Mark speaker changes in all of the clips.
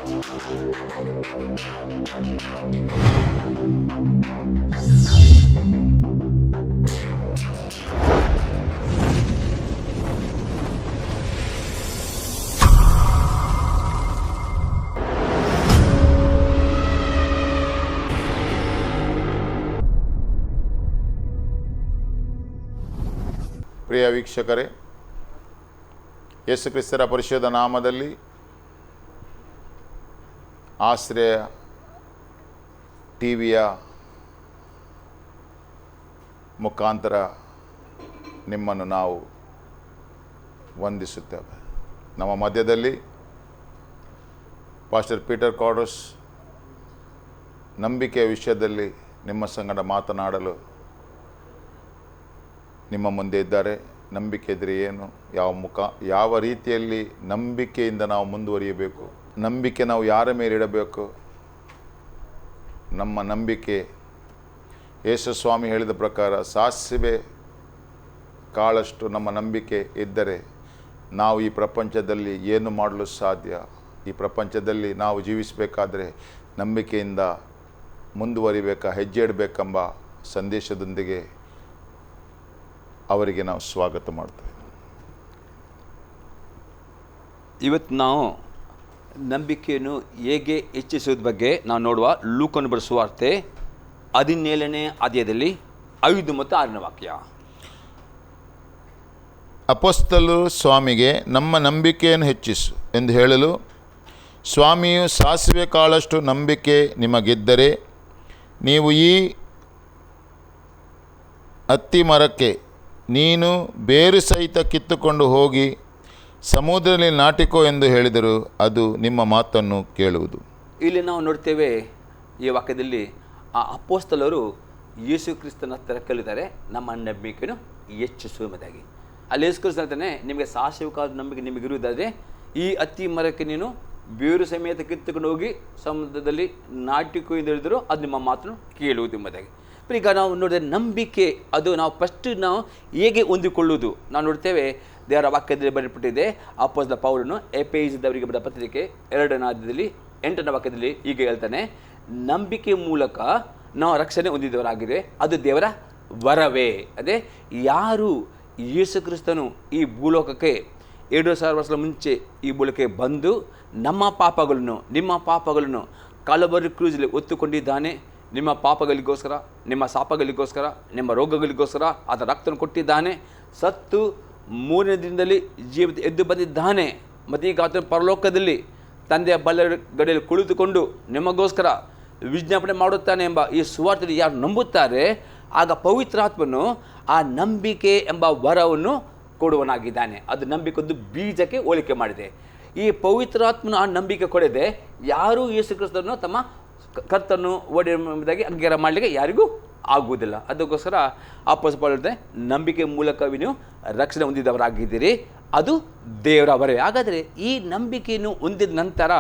Speaker 1: ಪ್ರಿಯ ವೀಕ್ಷಕರೇ, ಯೇಸು ಕ್ರಿಸ್ತರ ಪರಿಶುದ್ಧ ನಾಮದಲ್ಲಿ ಆಶ್ರಯ ಟಿವಿಯ ಮುಖಾಂತರ ನಿಮ್ಮನ್ನು ನಾವು ವಂದಿಸುತ್ತೇವೆ. ನಮ್ಮ ಮಧ್ಯದಲ್ಲಿ ಪಾಸ್ಟರ್ ಪೀಟರ್ ಕಾರ್ಡೋಸ್ ನಂಬಿಕೆಯ ವಿಷಯದಲ್ಲಿ ನಿಮ್ಮ ಸಂಗಡ ಮಾತನಾಡಲು ನಿಮ್ಮ ಮುಂದೆ ಇದ್ದಾರೆ. ನಂಬಿಕೆ ಇದ್ದರೆ ಏನು, ಯಾವ ರೀತಿಯಲ್ಲಿ ನಂಬಿಕೆಯಿಂದ ನಾವು ಮುಂದುವರಿಯಬೇಕು, ನಂಬಿಕೆ ನಾವು ಯಾರ ಮೇಲೆ ಇಡಬೇಕು, ನಮ್ಮ ನಂಬಿಕೆ ಯೇಸು ಸ್ವಾಮಿ ಹೇಳಿದ ಪ್ರಕಾರ ಸಾಸಿವೆ ಕಾಳಷ್ಟು ನಮ್ಮ ನಂಬಿಕೆ ಇದ್ದರೆ ನಾವು ಈ ಪ್ರಪಂಚದಲ್ಲಿ ಏನು ಮಾಡಲು ಸಾಧ್ಯ. ಈ ಪ್ರಪಂಚದಲ್ಲಿ ನಾವು ಜೀವಿಸಬೇಕಾದ್ರೆ ನಂಬಿಕೆಯಿಂದ ಹೆಜ್ಜೆ ಇಡಬೇಕೆಂಬ ಸಂದೇಶದೊಂದಿಗೆ ಅವರಿಗೆ ನಾವು ಸ್ವಾಗತ ಮಾಡ್ತೇವೆ.
Speaker 2: ಇವತ್ತು ನಾವು ನಂಬಿಕೆಯನ್ನು ಹೇಗೆ ಹೆಚ್ಚಿಸುವುದ ಬಗ್ಗೆ ನಾವು ನೋಡುವ ಲೂಕನು ಬರೆದ ಸುವಾರ್ತೆ 17ನೇ ಅಧ್ಯಾಯದಲ್ಲಿ 5 ಮತ್ತು 6ನೇ ವಾಕ್ಯ.
Speaker 1: ಅಪೊಸ್ತಲರು ಸ್ವಾಮಿಗೆ ನಮ್ಮ ನಂಬಿಕೆಯನ್ನು ಹೆಚ್ಚಿಸು ಎಂದು ಹೇಳಲು, ಸ್ವಾಮಿಯು ಸಾಸಿವೆ ಕಾಳಷ್ಟು ನಂಬಿಕೆ ನಿಮಗಿದ್ದರೆ ನೀವು ಈ ಅತ್ತಿ ಮರಕ್ಕೆ ನೀನು ಬೇರು ಸಹಿತ ಕಿತ್ತುಕೊಂಡು ಹೋಗಿ ಸಮುದ್ರದಲ್ಲಿ ನಾಟಿಕೋ ಎಂದು ಹೇಳಿದರು, ಅದು ನಿಮ್ಮ ಮಾತನ್ನು ಕೇಳುವುದು. ಇಲ್ಲಿ
Speaker 2: ನಾವು ನೋಡ್ತೇವೆ ಈ ವಾಕ್ಯದಲ್ಲಿ ಆ ಅಪೊಸ್ತಲರು ಯೇಸು ಕ್ರಿಸ್ತನ ಹತ್ತಿರ ಕಲಿತಾರೆ ನಮ್ಮ ನಂಬಿಕೆಯನ್ನು ಹೆಚ್ಚಿಸುವುದಾಗಿ. ಅಲ್ಲಿ ಯೇಸು ಕ್ರಿಸ್ತನ ಹೇಳ್ತಾನೆ, ನಿಮಗೆ ಸಾಸಿವೆ ಕಾಳದ ನಂಬಿಕೆ ನಿಮಗಿರುವುದಾದರೆ ಈ ಅತ್ತಿ ಮರಕ್ಕೆ ನೀನು ಬೇರು ಸಮೇತ ಕಿತ್ತುಕೊಂಡು ಹೋಗಿ ಸಮುದ್ರದಲ್ಲಿ ನಾಟಿಕೋ ಎಂದು ಹೇಳಿದರು, ಅದು ನಿಮ್ಮ ಮಾತನ್ನು ಕೇಳುವುದು ಎಂಬುದಾಗಿ. ಈಗ ನಾವು ನೋಡಿದ್ರೆ ನಂಬಿಕೆ ಅದು ನಾವು ಫಸ್ಟ್ ನಾವು ಹೇಗೆ ಹೊಂದಿಕೊಳ್ಳುವುದು ನಾವು ನೋಡ್ತೇವೆ. ದೇವರ ವಾಕ್ಯದಲ್ಲಿ ಬರೆಯಲ್ಪಟ್ಟಿದೆ. ಅಪೊಸ್ತಲ ಪೌಲನು ಎಫೆಸದವರಿಗೆ ಬರೆದ ಪತ್ರಿಕೆ 2ನೇ ಅಧ್ಯಾಯದಲ್ಲಿ 8ನೇ ವಾಕ್ಯದಲ್ಲಿ ಹೀಗೆ ಹೇಳ್ತಾನೆ, ನಂಬಿಕೆ ಮೂಲಕ ನಾವು ರಕ್ಷಣೆ ಹೊಂದಿದವರಾಗಿದೆ, ಅದು ದೇವರ ವರವೇ. ಅದೇ ಯಾರು ಯೇಸು ಕ್ರಿಸ್ತನು ಈ ಭೂಲೋಕಕ್ಕೆ 2000 ವರ್ಷಗಳ ಮುಂಚೆ ಈ ಭೂಲೋಕಕ್ಕೆ ಬಂದು ನಮ್ಮ ಪಾಪಗಳನ್ನು ನಿಮ್ಮ ಪಾಪಗಳನ್ನು ಕಲವರಿ ಕ್ರೂಜಲ್ಲಿ ಹೊತ್ತುಕೊಂಡಿದ್ದಾನೆ. ನಿಮ್ಮ ಪಾಪಗಳಿಗೋಸ್ಕರ, ನಿಮ್ಮ ಶಾಪಗಳಿಗೋಸ್ಕರ, ನಿಮ್ಮ ರೋಗಗಳಿಗೋಸ್ಕರ ಆತ ರಕ್ತವನ್ನು ಕೊಟ್ಟಿದ್ದಾನೆ. ಸತ್ತು 3ನೇ ದಿನದಲ್ಲಿ ಜೀವಿತ ಎದ್ದು ಬಂದಿದ್ದಾನೆ. ಮತ್ತು ಈಗ ಆತನ ಪರಲೋಕದಲ್ಲಿ ತಂದೆಯ ಬಲಗಡೆಯಲ್ಲಿ ಕುಳಿತುಕೊಂಡು ನಿಮಗೋಸ್ಕರ ವಿಜ್ಞಾಪನೆ ಮಾಡುತ್ತಾನೆ ಎಂಬ ಈ ಸುವಾರ್ತೆಯಲ್ಲಿ ಯಾರು ನಂಬುತ್ತಾರೆ, ಆಗ ಪವಿತ್ರಾತ್ಮನು ಆ ನಂಬಿಕೆ ಎಂಬ ವರವನ್ನು ಕೊಡುವನಾಗಿದ್ದಾನೆ. ಅದು ನಂಬಿಕೆಯೊಂದು ಬೀಜಕ್ಕೆ ಹೋಲಿಕೆ ಮಾಡಿದೆ. ಈ ಪವಿತ್ರಾತ್ಮನು ಆ ನಂಬಿಕೆ ಕೊಡದೆ ಯಾರೂ ಯೇಸು ಕ್ರಿಸ್ತನನ್ನು ತಮ್ಮ ಕರ್ತನ್ನು ಓಡಿದಾಗಿ ಅಂಗೀಕಾರ ಮಾಡಲಿಕ್ಕೆ ಯಾರಿಗೂ ಆಗುವುದಿಲ್ಲ. ಅದಕ್ಕೋಸ್ಕರ ಅಪೊಸ್ತಲ ಪೌಲ ಹೇಳ್ತಾನೆ, ನಂಬಿಕೆ ಮೂಲಕವೇ ನೀವು ರಕ್ಷಣೆ ಹೊಂದಿದವರಾಗಿದ್ದೀರಿ, ಅದು ದೇವರ ವರವೇ. ಹಾಗಾದರೆ ಈ ನಂಬಿಕೆಯನ್ನು ಹೊಂದಿದ ನಂತರ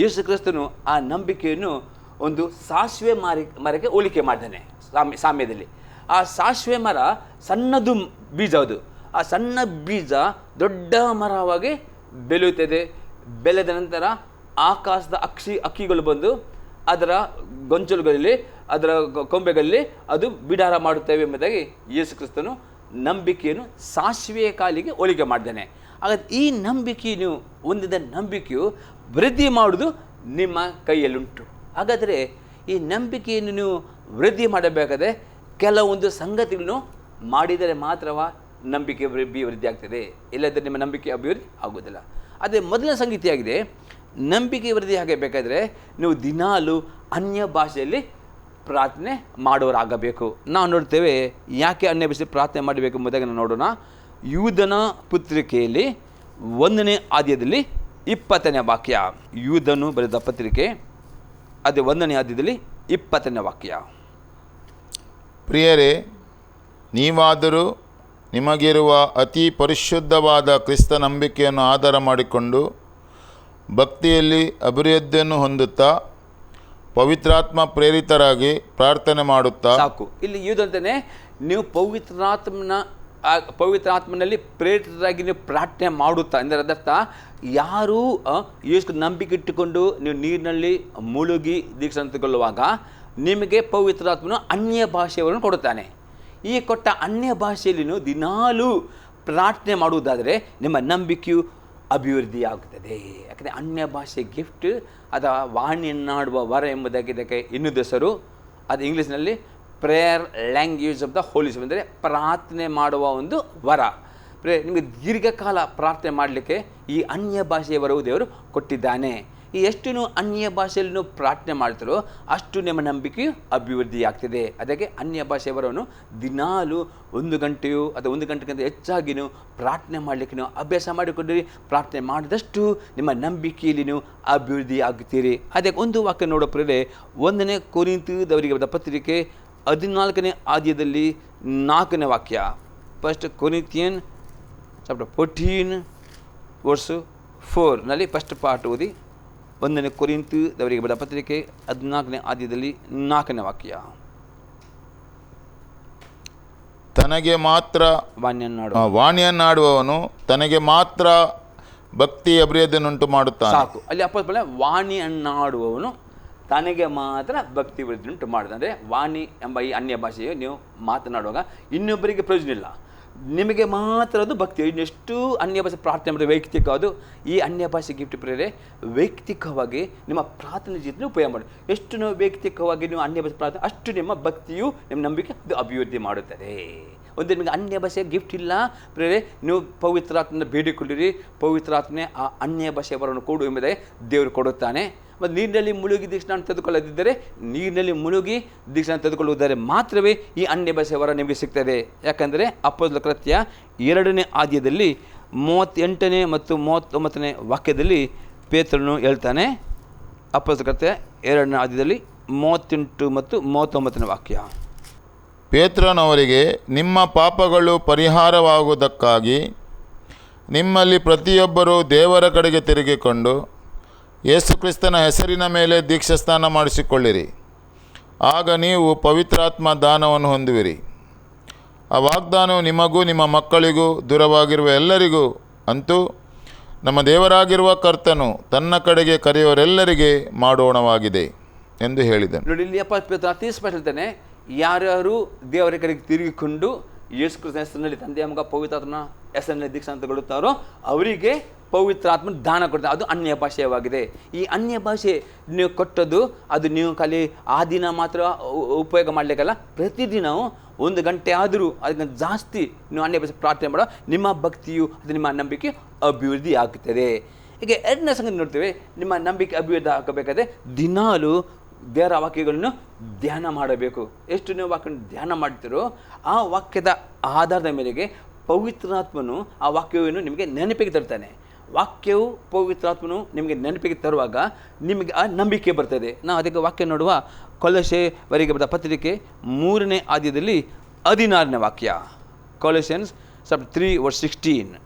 Speaker 2: ಯೇಸು ಕ್ರಿಸ್ತನು ಆ ನಂಬಿಕೆಯನ್ನು ಒಂದು ಸಾಸಿವೆ ಮರಕ್ಕೆ ಹೋಲಿಕೆ ಮಾಡಿದ್ದಾನೆ. ಸಾಮ್ಯದಲ್ಲಿ ಆ ಸಾಸಿವೆ ಮರ ಸಣ್ಣದು ಬೀಜ, ಅದು ಆ ಸಣ್ಣ ಬೀಜ ದೊಡ್ಡ ಮರವಾಗಿ ಬೆಳೆಯುತ್ತದೆ. ಬೆಳೆದ ನಂತರ ಆಕಾಶದ ಹಕ್ಕಿಗಳು ಬಂದು ಅದರ ಗೊಂಚಲುಗಳಲ್ಲಿ ಅದರ ಕೊಂಬೆಗಳಲ್ಲಿ ಅದು ಬಿಡಾರ ಮಾಡುತ್ತೇವೆ ಎಂಬುದಾಗಿ ಯೇಸು ಕ್ರಿಸ್ತನು ನಂಬಿಕೆಯನ್ನು ಸಾಸಿವೆಯ ಕಾಲಿಗೆ ಹೋಲಿಕೆ ಮಾಡಿದ್ದಾನೆ. ಹಾಗಾದರೆ ಈ ನಂಬಿಕೆಯನ್ನು ಹೊಂದಿದ ನಂಬಿಕೆಯು ವೃದ್ಧಿ ಮಾಡುವುದು ನಿಮ್ಮ ಕೈಯಲ್ಲುಂಟು. ಹಾಗಾದರೆ ಈ ನಂಬಿಕೆಯನ್ನು ನೀವು ವೃದ್ಧಿ ಮಾಡಬೇಕಾದ್ರೆ ಕೆಲವೊಂದು ಸಂಗತಿಗಳನ್ನು ಮಾಡಿದರೆ ಮಾತ್ರವ ನಂಬಿಕೆ ಅಭಿವೃದ್ಧಿ ಆಗ್ತದೆ, ಇಲ್ಲದ್ರೆ ನಿಮ್ಮ ನಂಬಿಕೆ ಅಭಿವೃದ್ಧಿ ಆಗೋದಿಲ್ಲ. ಅದೇ ಮೊದಲನೇ ಸಂಗತಿಯಾಗಿದೆ. ನಂಬಿಕೆ ವೃದ್ಧಿ ಆಗಬೇಕಾದ್ರೆ ನೀವು ದಿನಾಲು ಅನ್ಯ ಭಾಷೆಯಲ್ಲಿ ಪ್ರಾರ್ಥನೆ ಮಾಡೋರಾಗಬೇಕು. ನಾವು ನೋಡ್ತೇವೆ ಯಾಕೆ ಅನ್ಯ ಭಾಷೆಯಲ್ಲಿ ಪ್ರಾರ್ಥನೆ ಮಾಡಬೇಕು ಎಂಬುದಾಗಿ ನಾವು ನೋಡೋಣ. ಯೂದನ ಪತ್ರಿಕೆಯಲ್ಲಿ 1ನೇ ಅಧ್ಯಾಯದಲ್ಲಿ 20ನೇ ವಾಕ್ಯ. ಯೂದನು ಬರೆದ ಪತ್ರಿಕೆ ಅದೇ 1ನೇ ಅಧ್ಯಾಯದಲ್ಲಿ 20ನೇ ವಾಕ್ಯ.
Speaker 1: ಪ್ರಿಯರೇ, ನೀವಾದರೂ ನಿಮಗಿರುವ ಅತಿ ಪರಿಶುದ್ಧವಾದ ಕ್ರಿಸ್ತ ನಂಬಿಕೆಯನ್ನು ಆಧಾರ ಮಾಡಿಕೊಂಡು ಭಕ್ತಿಯಲ್ಲಿ ಅಭಿವೃದ್ಧಿಯನ್ನು ಹೊಂದುತ್ತಾ ಪವಿತ್ರಾತ್ಮ ಪ್ರೇರಿತರಾಗಿ ಪ್ರಾರ್ಥನೆ ಮಾಡುತ್ತಾ.
Speaker 2: ಸಾಕು. ಇಲ್ಲಿ ಯೂದಂತಾನೆ ನೀವು ಪವಿತ್ರಾತ್ಮನ ಆ ಪವಿತ್ರ ಆತ್ಮನಲ್ಲಿ ಪ್ರೇರಿತರಾಗಿ ನೀವು ಪ್ರಾರ್ಥನೆ ಮಾಡುತ್ತಾ ಅಂದರೆ ಅದರ್ಥ ಯಾರು ಯೇಸು ನಂಬಿಕೆ ಇಟ್ಟುಕೊಂಡು ನೀವು ನೀರಿನಲ್ಲಿ ಮುಳುಗಿ ದೀಕ್ಷೆ ತೆಗೆದುಕೊಳ್ಳುವಾಗ ನಿಮಗೆ ಪವಿತ್ರಾತ್ಮನು ಅನ್ಯ ಭಾಷೆಯನ್ನು ಕೊಡುತ್ತಾನೆ. ಈ ಕೊಟ್ಟ ಅನ್ಯ ಭಾಷೆಯಲ್ಲಿ ದಿನಾಲೂ ಪ್ರಾರ್ಥನೆ ಮಾಡುವುದಾದರೆ ನಿಮ್ಮ ನಂಬಿಕೆಯು ಅಭಿವೃದ್ಧಿಯಾಗುತ್ತದೆ. ಯಾಕಂದರೆ ಅನ್ಯ ಭಾಷೆ ಗಿಫ್ಟ್ ಅಥವಾ ವಾಣಿಯನ್ನಾಡುವ ವರ ಎಂಬುದಾಗಿ ಇದಕ್ಕೆ ಇನ್ನೊಂದು ಹೆಸರು. ಅದು ಇಂಗ್ಲೀಷ್ನಲ್ಲಿ prayer language of the holy spirit, ಅಂದರೆ ಪ್ರಾರ್ಥನೆ ಮಾಡುವ ಒಂದು ವರ. ನಿಮಗೆ ದೀರ್ಘಕಾಲ ಪ್ರಾರ್ಥನೆ ಮಾಡಲಿಕ್ಕೆ ಈ ಅನ್ಯ ಭಾಷೆಯ ವರವು ದೇವರು ಕೊಟ್ಟಿದ್ದಾನೆ. ಈ ಎಷ್ಟು ನೀವು ಅನ್ಯ ಭಾಷೆಯಲ್ಲಿ ನೀವು ಪ್ರಾರ್ಥನೆ ಮಾಡ್ತೀರೋ ಅಷ್ಟು ನಿಮ್ಮ ನಂಬಿಕೆಯು ಅಭಿವೃದ್ಧಿಯಾಗ್ತದೆ. ಅದಕ್ಕೆ ಅನ್ಯ ಭಾಷೆಯ ವರವನ್ನು ದಿನಾಲು 1 ಗಂಟೆಯೋ ಅಥವಾ 1 ಗಂಟೆಗಿಂತ ಹೆಚ್ಚಾಗಿ ನೀವು ಪ್ರಾರ್ಥನೆ ಮಾಡಲಿಕ್ಕೆ ನೀವು ಅಭ್ಯಾಸ ಮಾಡಿಕೊಂಡಿರಿ. ಪ್ರಾರ್ಥನೆ ಮಾಡಿದಷ್ಟು ನಿಮ್ಮ ನಂಬಿಕೆಯಲ್ಲಿ ನೀವು ಅಭಿವೃದ್ಧಿ ಆಗುತ್ತೀರಿ. ಅದಕ್ಕೆ ಒಂದು ವಾಕ್ಯ ನೋಡೋ ಪ್ರೇರೆ 1ನೇ ಕೊರಿಂಥದವರಿಗೆ ಬರೆದ ಪತ್ರಿಕೆ 14ನೇ ಅಧ್ಯಾಯದಲ್ಲಿ 4ನೇ ವಾಕ್ಯ. ಫಸ್ಟ್ ಕೊರಿಂಥಿಯನ್ ಚಾಪ್ಟರ್ 14 ವರ್ಸ್ 4ನಲ್ಲಿ ಫಸ್ಟ್ ಪಾರ್ಟ್ ಓದಿ. 1ನೇ ಕೊರಿಂಥದವರಿಗೆ ಬರೆದ ಪತ್ರಿಕೆ 14ನೇ ಅಧ್ಯಾಯದಲ್ಲಿ 4ನೇ ವಾಕ್ಯ.
Speaker 1: ತನಗೆ ಮಾತ್ರ ವಾಣಿಯನ್ನಾಡುವವನು ತನಗೆ ಮಾತ್ರ ಭಕ್ತಿ ಅಭಿವೃದ್ಧಿಯನ್ನುಂಟು ಮಾಡುತ್ತಾನೆ.
Speaker 2: ಸಾಕು, ಅಲ್ಲಿ ಅಪ್ಪೊಸ್ತಲ ವಾಣಿಯನ್ನಾಡುವವನು ತನಗೆ ಮಾತ್ರ ಭಕ್ತಿ ಅಭಿವೃದ್ಧಿಯುಂಟು ಮಾಡುತ್ತೆ. ಅಂದರೆ ವಾಣಿ ಎಂಬ ಈ ಅನ್ಯ ಭಾಷೆಯು ನೀವು ಮಾತನಾಡುವಾಗ ಇನ್ನೊಬ್ಬರಿಗೆ ಪ್ರಯೋಜನ ಇಲ್ಲ, ನಿಮಗೆ ಮಾತ್ರ ಅದು ಭಕ್ತಿ. ಇನ್ನೆಷ್ಟು ಅನ್ಯ ಭಾಷೆ ಪ್ರಾರ್ಥನೆ ಮಾಡಿದ್ರೆ ವೈಯಕ್ತಿಕ, ಅದು ಈ ಅನ್ಯ ಭಾಷೆ ಗಿಫ್ಟ್ ಪ್ರೇರೆ ವೈಯಕ್ತಿಕವಾಗಿ ನಿಮ್ಮ ಪ್ರಾರ್ಥನೆ ಜೀವನ ಉಪಯೋಗ ಮಾಡಿ. ಎಷ್ಟು ನೀವು ವೈಯಕ್ತಿಕವಾಗಿ ನೀವು ಅನ್ಯ ಭಾಷೆ ಪ್ರಾರ್ಥನೆ ಅಷ್ಟು ನಿಮ್ಮ ಭಕ್ತಿಯು ನಿಮ್ಮ ನಂಬಿಕೆ ಇದು ಅಭಿವೃದ್ಧಿ ಮಾಡುತ್ತದೆ. ಒಂದು ನಿಮಗೆ ಅನ್ಯ ಭಾಷೆಯ ಗಿಫ್ಟ್ ಇಲ್ಲ ಪ್ರೇರೆ, ನೀವು ಪವಿತ್ರಾತ್ಮನ ಬೇಡಿಕೊಳ್ಳಿರಿ, ಪವಿತ್ರಾತ್ಮನೆ ಆ ಅನ್ಯ ಭಾಷೆಯ ವರವನ್ನು ಕೊಡು ಎಂಬುದೇ ದೇವರು ಕೊಡುತ್ತಾನೆ. ಮತ್ತು ನೀರಿನಲ್ಲಿ ಮುಳುಗಿ ದೀಕ್ಷಾನ ತೆಗೆದುಕೊಳ್ಳದಿದ್ದರೆ, ನೀರಿನಲ್ಲಿ ಮುಳುಗಿ ದೀಕ್ಷಾನ ತೆಗೆದುಕೊಳ್ಳುವುದಾದರೆ ಮಾತ್ರವೇ ಈ ಅನ್ಯ ಭಾಷೆಯ ವರ ನಿಮಗೆ ಸಿಗ್ತದೆ. ಯಾಕಂದರೆ ಅಪೊಸ್ತಲರ ಕೃತ್ಯ 2ನೇ ಅಧ್ಯಾಯದಲ್ಲಿ 38ನೇ ಮತ್ತು 39ನೇ ವಾಕ್ಯದಲ್ಲಿ ಪೇತ್ರನು ಹೇಳ್ತಾನೆ. ಅಪೊಸ್ತಲರ ಕೃತ್ಯ 2ನೇ ಅಧ್ಯಾಯದಲ್ಲಿ 38 ಮತ್ತು 39ನೇ ವಾಕ್ಯ.
Speaker 1: ಪೇತ್ರನವರಿಗೆ, ನಿಮ್ಮ ಪಾಪಗಳು ಪರಿಹಾರವಾಗುವುದಕ್ಕಾಗಿ ನಿಮ್ಮಲ್ಲಿ ಪ್ರತಿಯೊಬ್ಬರೂ ದೇವರ ಕಡೆಗೆ ತಿರುಗಿಕೊಂಡು ಯೇಸುಕ್ರಿಸ್ತನ ಹೆಸರಿನ ಮೇಲೆ ದೀಕ್ಷಾಸ್ನಾನ ಮಾಡಿಸಿಕೊಳ್ಳಿರಿ. ಆಗ ನೀವು ಪವಿತ್ರಾತ್ಮ ದಾನವನ್ನು ಹೊಂದುವಿರಿ. ಆ ವಾಗ್ದಾನವು ನಿಮಗೂ ನಿಮ್ಮ ಮಕ್ಕಳಿಗೂ ದೂರವಾಗಿರುವ ಎಲ್ಲರಿಗೂ, ಅಂತೂ ನಮ್ಮ ದೇವರಾಗಿರುವ ಕರ್ತನು ತನ್ನ ಕಡೆಗೆ ಕರೆಯುವವರೆಲ್ಲರಿಗೆ ಮಾಡೋಣವಾಗಿದೆ ಎಂದು ಹೇಳಿದನು.
Speaker 2: ನೋಡಿ, ಇಲ್ಲಿ ಪೇತ್ರ ಅತಿ ಸ್ಪಷ್ಟ ಹೇಳ್ತಾನೆ, ಯಾರ್ಯಾರು ದೇವರ ಕಡೆಗೆ ತಿರುಗಿಕೊಂಡು ಯೇಸು ಕ್ರಿಸ್ತನ ಹೆಸರಿನಲ್ಲಿ ತಂದೆಯ ಮಗ ಪವಿತ್ರಾತ್ಮನ ಹೆಸರಿನಲ್ಲಿ ದೀಕ್ಷಾನ ತಗೊಳ್ಳುತ್ತಾರೋ ಅವರಿಗೆ ಪವಿತ್ರಾತ್ಮನ ದಾನ ಕೊಡ್ತಾರೆ. ಅದು ಅನ್ಯ ಭಾಷೆಯಾಗಿದೆ. ಈ ಅನ್ಯ ಭಾಷೆ ನೀವು ಕೊಟ್ಟದ್ದು ಅದು ನೀವು ಖಾಲಿ ಆ ದಿನ ಮಾತ್ರ ಉಪಯೋಗ ಮಾಡಲಿಕ್ಕಲ್ಲ, ಪ್ರತಿದಿನವೂ 1 ಗಂಟೆ ಆದರೂ ಅದಕ್ಕಿಂತ ಜಾಸ್ತಿ ನೀವು ಅನ್ಯ ಭಾಷೆ ಪ್ರಾರ್ಥನೆ ಮಾಡೋ ನಿಮ್ಮ ಭಕ್ತಿಯು ಅದು ನಿಮ್ಮ ನಂಬಿಕೆ ಅಭಿವೃದ್ಧಿ ಆಗುತ್ತದೆ. ಹೀಗೆ 2ನೇ ಸಂಗತಿ ನೋಡ್ತೇವೆ, ನಿಮ್ಮ ನಂಬಿಕೆ ಅಭಿವೃದ್ಧಿ ಆಗಬೇಕಾದ್ರೆ ದಿನಾಲು ದೇವರ ವಾಕ್ಯಗಳನ್ನು ಧ್ಯಾನ ಮಾಡಬೇಕು. ಎಷ್ಟು ನೀವು ವಾಕ್ಯವನ್ನು ಧ್ಯಾನ ಮಾಡ್ತೀರೋ ಆ ವಾಕ್ಯದ ಆಧಾರದ ಮೇರೆಗೆ ಪವಿತ್ರಾತ್ಮನು ಆ ವಾಕ್ಯವನ್ನು ನಿಮಗೆ ನೆನಪಿಗೆ ತರ್ತಾನೆ. ವಾಕ್ಯವು ಪವಿತ್ರಾತ್ಮನು ನಿಮಗೆ ನೆನಪಿಗೆ ತರುವಾಗ ನಿಮಗೆ ಆ ನಂಬಿಕೆ ಬರ್ತದೆ. ನಾವು ಅದಕ್ಕೆ ವಾಕ್ಯ ನೋಡುವ ಕೊಲೊಸೆಯವರಿಗೆ ಬರೆದ ಪತ್ರಿಕೆ 3ನೇ ಅಧ್ಯಾಯದಲ್ಲಿ 16ನೇ ವಾಕ್ಯ. ಕೊಲೊಸಿಯನ್ಸ್ ಚಾಪ್ಟರ್ 3 ವರ್ಸ್ 16.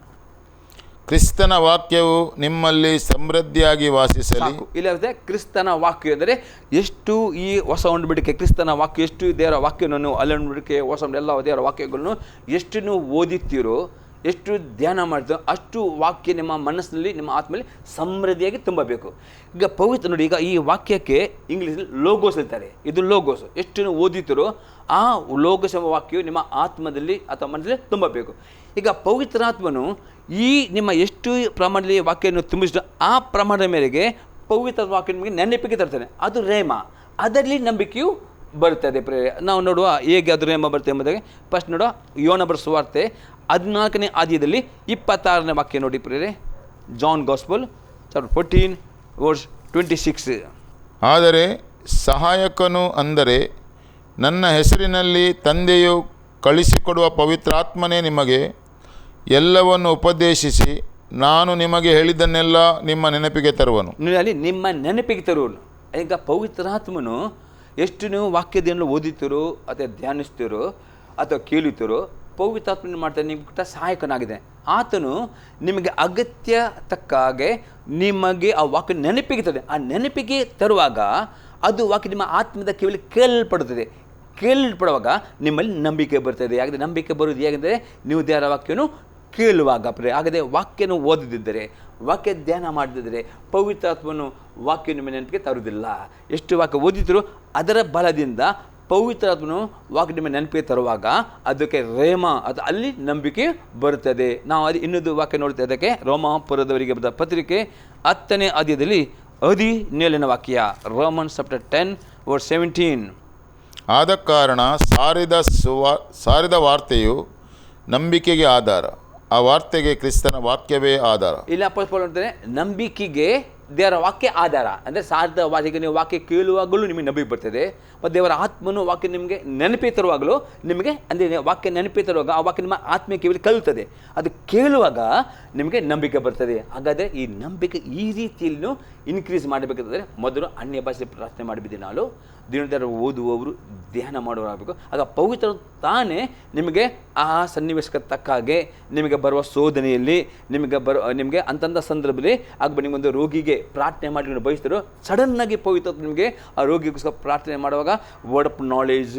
Speaker 1: ಕ್ರಿಸ್ತನ ವಾಕ್ಯವು ನಿಮ್ಮಲ್ಲಿ ಸಮೃದ್ಧಿಯಾಗಿ ವಾಸಿಸಲಿ.
Speaker 2: ಇಲ್ಲ, ಕ್ರಿಸ್ತನ ವಾಕ್ಯ ಅಂದರೆ ಎಷ್ಟು ಈ ಹೊಸ ಉಂಡುಬಿಡಿಕೆ ಕ್ರಿಸ್ತನ ವಾಕ್ಯ, ಎಷ್ಟು ದೇವರ ವಾಕ್ಯವನ್ನು ಅಲ್ಲುಂಡುಬಿಡಿಕೆ ಹೊಸ ಎಲ್ಲ ದೇವರ ವಾಕ್ಯಗಳನ್ನು ಎಷ್ಟು ನೀವು ಓದಿರ್ತೀರೋ, ಎಷ್ಟು ಧ್ಯಾನ ಮಾಡ್ತೀರೋ ಅಷ್ಟು ವಾಕ್ಯ ನಿಮ್ಮ ಮನಸ್ಸಿನಲ್ಲಿ ನಿಮ್ಮ ಆತ್ಮಲ್ಲಿ ಸಮೃದ್ಧಿಯಾಗಿ ತುಂಬಬೇಕು. ಈಗ ಪವಿತ್ರ ನೋಡಿ, ಈಗ ಈ ವಾಕ್ಯಕ್ಕೆ ಇಂಗ್ಲೀಷಲ್ಲಿ ಲೋಗೋಸ್ ಹೇಳ್ತಾರೆ. ಇದು ಲೋಗೋಸ್. ಎಷ್ಟು ನೀವು ಓದಿತೀರೋ ಆ ಲೋಗೋಸ್ ಎಂಬ ವಾಕ್ಯವು ನಿಮ್ಮ ಆತ್ಮದಲ್ಲಿ ಅಥವಾ ಮನಸ್ಸಲ್ಲಿ ತುಂಬಬೇಕು. ಈಗ ಪವಿತ್ರಾತ್ಮನು ಈ ನಿಮ್ಮ ಎಷ್ಟು ಪ್ರಮಾಣದಲ್ಲಿ ವಾಕ್ಯವನ್ನು ತುಂಬಿಸಿದ ಆ ಪ್ರಮಾಣದ ಮೇರೆಗೆ ಪವಿತ್ರ ವಾಕ್ಯ ನಿಮಗೆ ನೆನಪಿಗೆ ತರ್ತಾನೆ. ಅದು ರೇಮ, ಅದರಲ್ಲಿ ನಂಬಿಕೆಯು ಬರುತ್ತದೆ. ನಾವು ನೋಡುವ ಹೇಗೆ ಅದು ರೇಮ ಬರುತ್ತೆ ಎಂಬುದಾಗಿ ಫಸ್ಟ್ ನೋಡುವ ಯೋನ ಬರೆದ ಸುವಾರ್ತೆ 14ನೇ ಅಧ್ಯಾಯದಲ್ಲಿ 26ನೇ ವಾಕ್ಯ ನೋಡಿ ಪ್ರೇರೆ. John gospel chapter 14 verse 26.
Speaker 1: ಆದರೆ ಸಹಾಯಕನು, ಅಂದರೆ ನನ್ನ ಹೆಸರಿನಲ್ಲಿ ತಂದೆಯು ಕಳಿಸಿಕೊಡುವ ಪವಿತ್ರಾತ್ಮನೇ ನಿಮಗೆ ಎಲ್ಲವನ್ನು ಉಪದೇಶಿಸಿ ನಾನು ನಿಮಗೆ ಹೇಳಿದ್ದನ್ನೆಲ್ಲ ನಿಮ್ಮ ನೆನಪಿಗೆ ತರುವನು.
Speaker 2: ಅಲ್ಲಿ ನಿಮ್ಮ ನೆನಪಿಗೆ ತರುವನು. ಈಗ ಪವಿತ್ರಾತ್ಮನು ಎಷ್ಟು ನೀವು ವಾಕ್ಯದಿಂದ ಓದಿತೀರೋ ಅಥವಾ ಧ್ಯಾನಿಸ್ತೀರೋ ಅಥವಾ ಕೇಳುತ್ತೀರೋ, ಪವಿತ್ರಾತ್ಮನ ಮಾಡ್ತಾರೆ ನಿಮಗೆ ಸಹಾಯಕನಾಗಿದೆ. ಆತನು ನಿಮಗೆ ಅಗತ್ಯ ತಕ್ಕ ಹಾಗೆ ನಿಮಗೆ ಆ ವಾಕ್ಯ ನೆನಪಿಗೆ ತರುತ್ತದೆ. ಆ ನೆನಪಿಗೆ ತರುವಾಗ ಅದು ವಾಕ್ಯ ನಿಮ್ಮ ಆತ್ಮದ ಕಿವಿಯಲ್ಲಿ ಕೇಳಲ್ಪಡುತ್ತದೆ. ಕೇಳಲ್ಪಡುವಾಗ ನಿಮ್ಮಲ್ಲಿ ನಂಬಿಕೆ ಬರ್ತದೆ. ಹಾಗಾದರೆ ನಂಬಿಕೆ ಬರುವುದು ಹೇಗೆಂದರೆ ನೀವು ದೇವರ ವಾಕ್ಯವನ್ನು ಕೇಳುವಾಗ ಹಾಗಾದರೆ ವಾಕ್ಯನ ಓದದಿದ್ದರೆ, ವಾಕ್ಯ ಧ್ಯಾನ ಮಾಡದಿದ್ದರೆ ಪವಿತ್ರಾತ್ಮನು ವಾಕ್ಯ ನಿಮ್ಮ ನೆನಪಿಗೆ ತರುವುದಿಲ್ಲ. ಎಷ್ಟು ವಾಕ್ಯ ಓದಿದ್ರು ಅದರ ಬಲದಿಂದ ಪವಿತ್ರಾತ್ಮನು ವಾಕ್ಯ ನಿಮ್ಮ ನೆನಪಿಗೆ ತರುವಾಗ ಅದಕ್ಕೆ ರೇಮ, ಅದು ಅಲ್ಲಿ ನಂಬಿಕೆ ಬರುತ್ತದೆ. ನಾವು ಅದು ಇನ್ನೊಂದು ವಾಕ್ಯ ನೋಡ್ತಾ ಇದಕ್ಕೆ ರೋಮಾಪುರದವರಿಗೆ ಬರೆದ ಪತ್ರಿಕೆ 10ನೇ ಅಧ್ಯಾಯದಲ್ಲಿ 17ನೇ ವಾಕ್ಯ, ರೋಮನ್ಸ್ ಚಾಪ್ಟರ್ 10:17.
Speaker 1: ಆದ ಕಾರಣ ಸಾರಿದ ವಾರ್ತೆಯು ನಂಬಿಕೆಗೆ ಆಧಾರ, ಆ ವಾರ್ತೆಗೆ ಕ್ರಿಸ್ತನ ವಾಕ್ಯವೇ ಆಧಾರ.
Speaker 2: ಇಲ್ಲಿ ಅಪೊಸ್ತಲರು ಹೇಳ್ತಾರೆ ನಂಬಿಕೆಗೆ ದೇವರ ವಾಕ್ಯ ಆಧಾರ. ಅಂದರೆ ಸಾರಿದ ವಾಕ್ಯ, ನೀವು ವಾಕ್ಯ ಕೇಳುವಾಗಲೂ ನಿಮಗೆ ನಂಬಿಕೆ ಬರ್ತದೆ, ಮತ್ತು ದೇವರ ಆತ್ಮನು ವಾಕ್ಯ ನಿಮಗೆ ನೆನಪಿ ತರುವಾಗಲೂ ನಿಮಗೆ, ಅಂದರೆ ವಾಕ್ಯ ನೆನಪಿ ತರುವಾಗ ಆ ವಾಕ್ಯ ನಿಮ್ಮ ಆತ್ಮೀಯ ಕಿವಿಯಲ್ಲಿ ಕಲಿಯುತ್ತದೆ, ಅದು ಕೇಳುವಾಗ ನಿಮಗೆ ನಂಬಿಕೆ ಬರ್ತದೆ. ಹಾಗಾದರೆ ಈ ನಂಬಿಕೆ ಈ ರೀತಿಯಲ್ಲಿ ಇನ್ಕ್ರೀಸ್ ಮಾಡಬೇಕಾದ್ರೆ ಮೊದಲು ಅನ್ಯ ಭಾಷೆ ಪ್ರಾರ್ಥನೆ ಮಾಡಿಬಿದ್ದು ನಾವು ದಿನದ ಓದುವವರು ಧ್ಯಾನ ಮಾಡುವರಾಗಬೇಕು. ಆಗ ಪವಿತ್ರ ತಾನೇ ನಿಮಗೆ ಆ ಸನ್ನಿವೇಶಕ್ಕೆ ತಕ್ಕ ಹಾಗೆ ನಿಮಗೆ ಬರುವ ಶೋಧನೆಯಲ್ಲಿ ನಿಮಗೆ ಅಂತಂಥ ಸಂದರ್ಭದಲ್ಲಿ ಆಗ ನಿಮಗೊಂದು ರೋಗಿಗೆ ಪ್ರಾರ್ಥನೆ ಮಾಡಿ ಬಯಸಿದ್ರು, ಸಡನ್ನಾಗಿ ಪವಿತ್ರ ನಿಮಗೆ ಆ ರೋಗಿಗೋಸ್ಕರ ಪ್ರಾರ್ಥನೆ ಮಾಡುವಾಗ ವರ್ಡ್ ಆಫ್ ನಾಲೆಜ್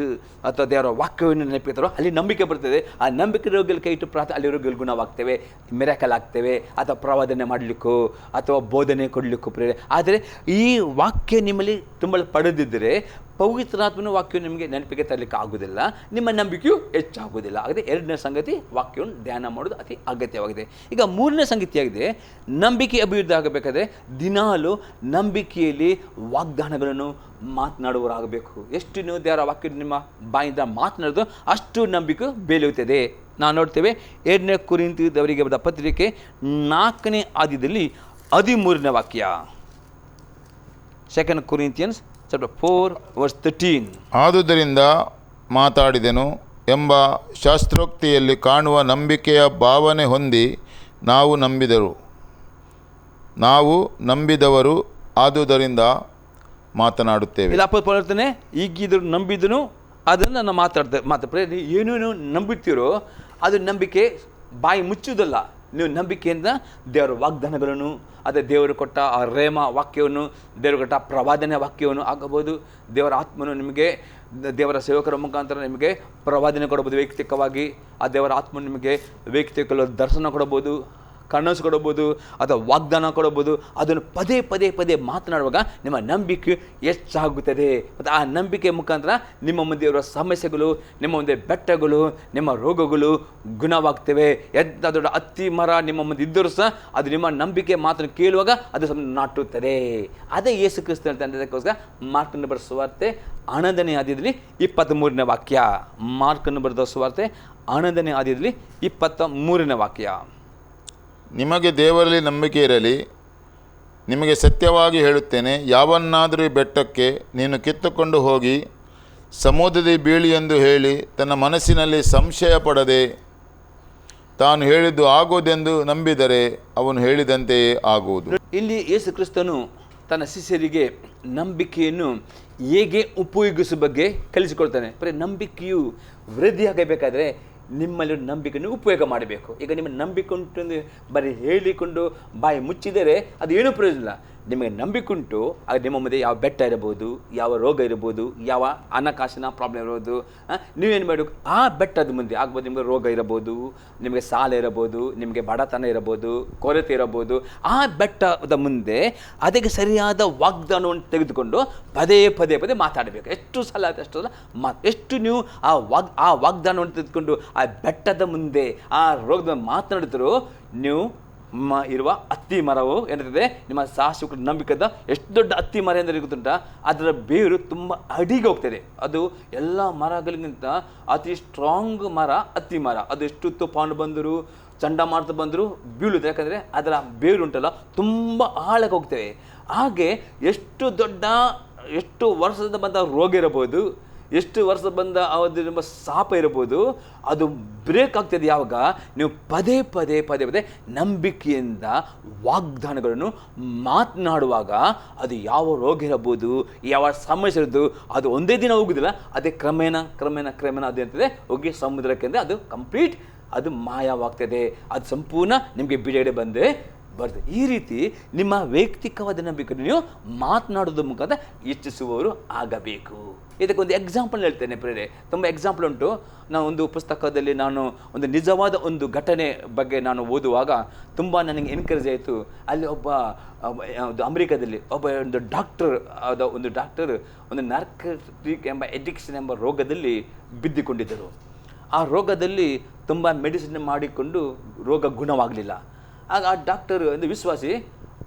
Speaker 2: ಅಥವಾ ದೇವರ ವಾಕ್ಯವನ್ನು ನೆನಪಿರ್ತಾರೋ ಅಲ್ಲಿ ನಂಬಿಕೆ ಬರ್ತದೆ. ಆ ನಂಬಿಕೆ ರೋಗಿಯಲ್ಲಿ ಕೈ ಇಟ್ಟು ಪ್ರಾರ್ಥನೆ ಅಲ್ಲಿ ರೋಗಿಗಳು ಗುಣವಾಗ್ತೇವೆ, ಮಿರಾಕಲ್ ಆಗ್ತೇವೆ, ಅಥವಾ ಪ್ರವಾದನೆ ಮಾಡಲಿಕ್ಕೂ ಅಥವಾ ಬೋಧನೆ ಕೊಡಲಿಕ್ಕೂ ಪ್ರೇರಣೆ. ಆದರೆ ಈ ವಾಕ್ಯ ನಿಮ್ಮಲ್ಲಿ ತುಂಬ ಪಡೆದಿದ್ದರೆ ಪವಿತ್ರಾತ್ಮನ ವಾಕ್ಯ ನಿಮಗೆ ನೆನಪಿಗೆ ತರಲಿಕ್ಕೆ ಆಗುವುದಿಲ್ಲ, ನಿಮ್ಮ ನಂಬಿಕೆಯು ಹೆಚ್ಚಾಗುವುದಿಲ್ಲ. ಹಾಗಾದರೆ ಎರಡನೇ ಸಂಗತಿ ವಾಕ್ಯವನ್ನು ಧ್ಯಾನ ಮಾಡೋದು ಅತಿ ಅಗತ್ಯವಾಗಿದೆ. ಈಗ ಮೂರನೇ ಸಂಗತಿಯಾಗಿದೆ, ನಂಬಿಕೆ ಅಭಿವೃದ್ಧಿ ಆಗಬೇಕಾದ್ರೆ ದಿನಾಲು ನಂಬಿಕೆಯಲ್ಲಿ ವಾಗ್ದಾನಗಳನ್ನು ಮಾತನಾಡುವರಾಗಬೇಕು. ಎಷ್ಟು ನೀವು ದೇವರ ವಾಕ್ಯ ನಿಮ್ಮ ಬಾಯಿಂದ ಮಾತನಾಡೋದು ಅಷ್ಟು ನಂಬಿಕೆ ಬೆಳೆಯುತ್ತದೆ. ನಾವು ನೋಡ್ತೇವೆ 2ನೇ ಕೊರಿಂಥದವರಿಗೆ ಬರೆದ ಪತ್ರಿಕೆ 4ನೇ ಅಧ್ಯಾಯದಲ್ಲಿ 13ನೇ ವಾಕ್ಯ, 2 Corinthians chapter 4:13.
Speaker 1: ಆದುದರಿಂದ ಮಾತಾಡಿದೆನು ಎಂಬ ಶಾಸ್ತ್ರೋಕ್ತಿಯಲ್ಲಿ ಕಾಣುವ ನಂಬಿಕೆಯ ಭಾವನೆ ಹೊಂದಿ ನಾವು ನಂಬಿದವರು ಆದುದರಿಂದ ಮಾತನಾಡುತ್ತೇವೆ.
Speaker 2: ಇಲ್ಲ ಅಪೊಸ್ತಲರು ಹೇಳ್ತಾನೆ, ಈಗಿದ್ರು ನಂಬಿದನು ಅದನ್ನು ನಾನು ಮಾತಾಡ್ತೇವೆ. ಏನೇನು ನಂಬುತ್ತೀರೋ ಅದು ನಂಬಿಕೆ ಬಾಯಿ ಮುಚ್ಚುವುದಲ್ಲ. ನೀವು ನಂಬಿಕೆಯಿಂದ ದೇವರ ವಾಗ್ದಾನಗಳನ್ನು, ಅದೇ ದೇವರು ಕೊಟ್ಟ ಆ ರೇಮ ವಾಕ್ಯವನ್ನು, ದೇವರು ಕೊಟ್ಟ ಪ್ರವಾದನೆ ವಾಕ್ಯವನ್ನು ಆಗಬಹುದು. ದೇವರ ಆತ್ಮನು ನಿಮಗೆ ದೇವರ ಸೇವಕರ ಮುಖಾಂತರ ನಿಮಗೆ ಪ್ರವಾದನೆ ಕೊಡಬಹುದು ವೈಯಕ್ತಿಕವಾಗಿ. ಆ ದೇವರ ಆತ್ಮನು ನಿಮಗೆ ವೈಯಕ್ತಿಕ ದರ್ಶನ ಕೊಡಬಹುದು, ಕನಸು ಕೊಡಬಹುದು, ಅಥವಾ ವಾಗ್ದಾನ ಕೊಡಬಹುದು. ಅದನ್ನು ಪದೇ ಪದೇ ಪದೇ ಮಾತನಾಡುವಾಗ ನಿಮ್ಮ ನಂಬಿಕೆ ಹೆಚ್ಚಾಗುತ್ತದೆ. ಮತ್ತು ಆ ನಂಬಿಕೆ ಮುಖಾಂತರ ನಿಮ್ಮ ಮುಂದೆ ಇರುವ ಸಮಸ್ಯೆಗಳು, ನಿಮ್ಮ ಮುಂದೆ ಬೆಟ್ಟಗಳು, ನಿಮ್ಮ ರೋಗಗಳು ಗುಣವಾಗ್ತವೆ. ಎಂಥ ದೊಡ್ಡ ಅತ್ತಿ ಮರ ನಿಮ್ಮ ಮುಂದೆ ಇದ್ದರೂ ಸಹ ಅದು ನಿಮ್ಮ ನಂಬಿಕೆ ಮಾತನ್ನು ಕೇಳುವಾಗ ಅದು ನಾಟುತ್ತದೆ. ಅದೇ ಯೇಸು ಕ್ರಿಸ್ತ ಹೇಳ್ತಾನೆ. ಮಾರ್ಕನ್ನು ಬರೆದ ಸುವಾರ್ತೆ 11ನೇ ಅಧ್ಯಾಯದಲ್ಲಿ 23ನೇ ವಾಕ್ಯ, ಮಾರ್ಕನ್ನು ಬರೆದ ಸುವಾರ್ತೆ 11ನೇ ಅಧ್ಯಾಯದಲ್ಲಿ 23ನೇ ವಾಕ್ಯ.
Speaker 1: ನಿಮಗೆ ದೇವರಲ್ಲಿ ನಂಬಿಕೆ ಇರಲಿ, ನಿಮಗೆ ಸತ್ಯವಾಗಿ ಹೇಳುತ್ತೇನೆ, ಯಾವನ್ನಾದರೂ ಈ ಬೆಟ್ಟಕ್ಕೆ ನೀನು ಕಿತ್ತುಕೊಂಡು ಹೋಗಿ ಸಮುದ್ರದಲ್ಲಿ ಬೀಳಿ ಎಂದು ಹೇಳಿ ತನ್ನ ಮನಸ್ಸಿನಲ್ಲಿ ಸಂಶಯ ಪಡದೆ ತಾನು ಹೇಳಿದ್ದು ಆಗುವುದೆಂದು ನಂಬಿದರೆ ಅವನು ಹೇಳಿದಂತೆಯೇ ಆಗುವುದು.
Speaker 2: ಇಲ್ಲಿ ಯೇಸು ಕ್ರಿಸ್ತನು ತನ್ನ ಶಿಷ್ಯರಿಗೆ ನಂಬಿಕೆಯನ್ನು ಹೇಗೆ ಉಪಯೋಗಿಸುವ ಬಗ್ಗೆ ಕಲಿಸಿಕೊಳ್ತಾನೆ. ನಂಬಿಕೆಯು ವೃದ್ಧಿಯಾಗಬೇಕಾದ್ರೆ ನಿಮ್ಮಲ್ಲಿ ನಂಬಿಕೆಯನ್ನು ಉಪಯೋಗ ಮಾಡಬೇಕು. ಈಗ ನಿಮ್ಮ ನಂಬಿಕೆ ಉಂಟು ಬರೀ ಹೇಳಿಕೊಂಡು ಬಾಯಿ ಮುಚ್ಚಿದರೆ ಅದು ಏನೂ ಪ್ರಯೋಜನ ಇಲ್ಲ. ನಿಮಗೆ ನಂಬಿಕೆ ಉಂಟು, ಆಗ ನಿಮ್ಮ ಮುಂದೆ ಯಾವ ಬೆಟ್ಟ ಇರಬಹುದು, ಯಾವ ರೋಗ ಇರ್ಬೋದು, ಯಾವ ಹಣಕಾಸಿನ ಪ್ರಾಬ್ಲಮ್ ಇರ್ಬೋದು, ನೀವೇನು ಮಾಡಬೇಕು, ಆ ಬೆಟ್ಟದ ಮುಂದೆ ಆಗ್ಬೋದು. ನಿಮಗೆ ರೋಗ ಇರಬಹುದು, ನಿಮಗೆ ಸಾಲ ಇರಬಹುದು, ನಿಮಗೆ ಬಡತನ ಇರಬಹುದು, ಕೊರತೆ ಇರಬಹುದು. ಆ ಬೆಟ್ಟದ ಮುಂದೆ ಅದಕ್ಕೆ ಸರಿಯಾದ ವಾಗ್ದಾನವನ್ನು ತೆಗೆದುಕೊಂಡು ಪದೇ ಪದೇ ಪದೇ ಮಾತಾಡಬೇಕು. ಎಷ್ಟು ಸಲ ಅಷ್ಟು ಸಲ ಎಷ್ಟು ನೀವು ಆ ವಾಗ್ದಾನವನ್ನು ತೆಗೆದುಕೊಂಡು ಆ ಬೆಟ್ಟದ ಮುಂದೆ ಆ ರೋಗದ ಮಾತನಾಡಿದ್ರು, ನೀವು ಇರುವ ಅತ್ತಿ ಮರವು ಏನಿರ್ತದೆ, ನಿಮ್ಮ ಶಾಸಕರ ನಂಬಿಕೆದ ಎಷ್ಟು ದೊಡ್ಡ ಅತ್ತಿ ಮರ ಎಂದರೆ ಗೊತ್ತುಂಟ, ಅದರ ಬೇರು ತುಂಬ ಅಡಿಗೆ ಹೋಗ್ತದೆ. ಅದು ಎಲ್ಲ ಮರಗಳಿಗಿಂತ ಅತಿ ಸ್ಟ್ರಾಂಗ್ ಮರ ಅತ್ತಿ ಮರ. ಅದು ಎಷ್ಟು ತುಫಾನು ಬಂದರೂ ಚಂಡಮಾರುತ ಬಂದರೂ ಬೀಳುತ್ತೆ, ಯಾಕಂದರೆ ಅದರ ಬೇರು ಉಂಟಲ್ಲ ತುಂಬ ಆಳಕ್ಕೆ ಹೋಗ್ತೇವೆ. ಹಾಗೆ ಎಷ್ಟು ವರ್ಷದ ಬಂದ ರೋಗ ಇರಬಹುದು, ಎಷ್ಟು ವರ್ಷ ಬಂದ ನಿಮ್ಮ ಶಾಪ ಇರಬಹುದು, ಅದು ಬ್ರೇಕ್ ಆಗ್ತದೆ ಯಾವಾಗ ನೀವು ಪದೇ ಪದೇ ಪದೇ ಪದೇ ನಂಬಿಕೆಯಿಂದ ವಾಗ್ದಾನಗಳನ್ನು ಮಾತನಾಡುವಾಗ. ಅದು ಯಾವ ರೋಗ ಇರಬಹುದು, ಯಾವ ಸಮಸ್ಯೆ ಇರೋದು, ಅದು ಒಂದೇ ದಿನ ಹೋಗುದಿಲ್ಲ, ಅದೇ ಕ್ರಮೇಣ ಕ್ರಮೇಣ ಕ್ರಮೇಣ ಅದು ಅಂತದೆ ಹೋಗಿ ಸಮುದ್ರಕ್ಕೆ ಅಂದರೆ ಅದು ಕಂಪ್ಲೀಟ್ ಅದು ಮಾಯವಾಗ್ತದೆ. ಅದು ಸಂಪೂರ್ಣ ನಿಮಗೆ ಬಿಡುಗಡೆ ಬಂದರೆ ಬರ್ತದೆ. ಈ ರೀತಿ ನಿಮ್ಮ ವೈಯಕ್ತಿಕವಾದ ನಂಬಿಕೆ ನೀವು ಮಾತನಾಡೋದ್ರ ಮುಖಾಂತರ ಹೆಚ್ಚಿಸುವವರು ಆಗಬೇಕು. ಇದಕ್ಕೊಂದು ಎಕ್ಸಾಂಪಲ್ ಹೇಳ್ತೇನೆ ಪ್ರೇರೆ, ತುಂಬ ಎಕ್ಸಾಂಪಲ್ ಉಂಟು. ನಾನು ಒಂದು ಪುಸ್ತಕದಲ್ಲಿ ನಾನು ಒಂದು ನಿಜವಾದ ಒಂದು ಘಟನೆ ಬಗ್ಗೆ ನಾನು ಓದುವಾಗ ತುಂಬ ನನಗೆ ಎನ್ಕರೇಜ್ ಆಯಿತು. ಅಲ್ಲಿ ಒಬ್ಬ ಅಮೆರಿಕದಲ್ಲಿ ಒಂದು ಡಾಕ್ಟರ್ ಒಂದು ನಾರ್ಕೋಟಿಕ್ ಎಂಬ ಎಡಿಕ್ಷನ್ ಎಂಬ ರೋಗದಲ್ಲಿ ಬಿದ್ದುಕೊಂಡಿದ್ದರು. ಆ ರೋಗದಲ್ಲಿ ತುಂಬ ಮೆಡಿಸಿನ್ ಮಾಡಿಕೊಂಡು ರೋಗ ಗುಣವಾಗಲಿಲ್ಲ. ಆಗ ಆ ಡಾಕ್ಟರ್ ಒಂದು ವಿಶ್ವಾಸಿ,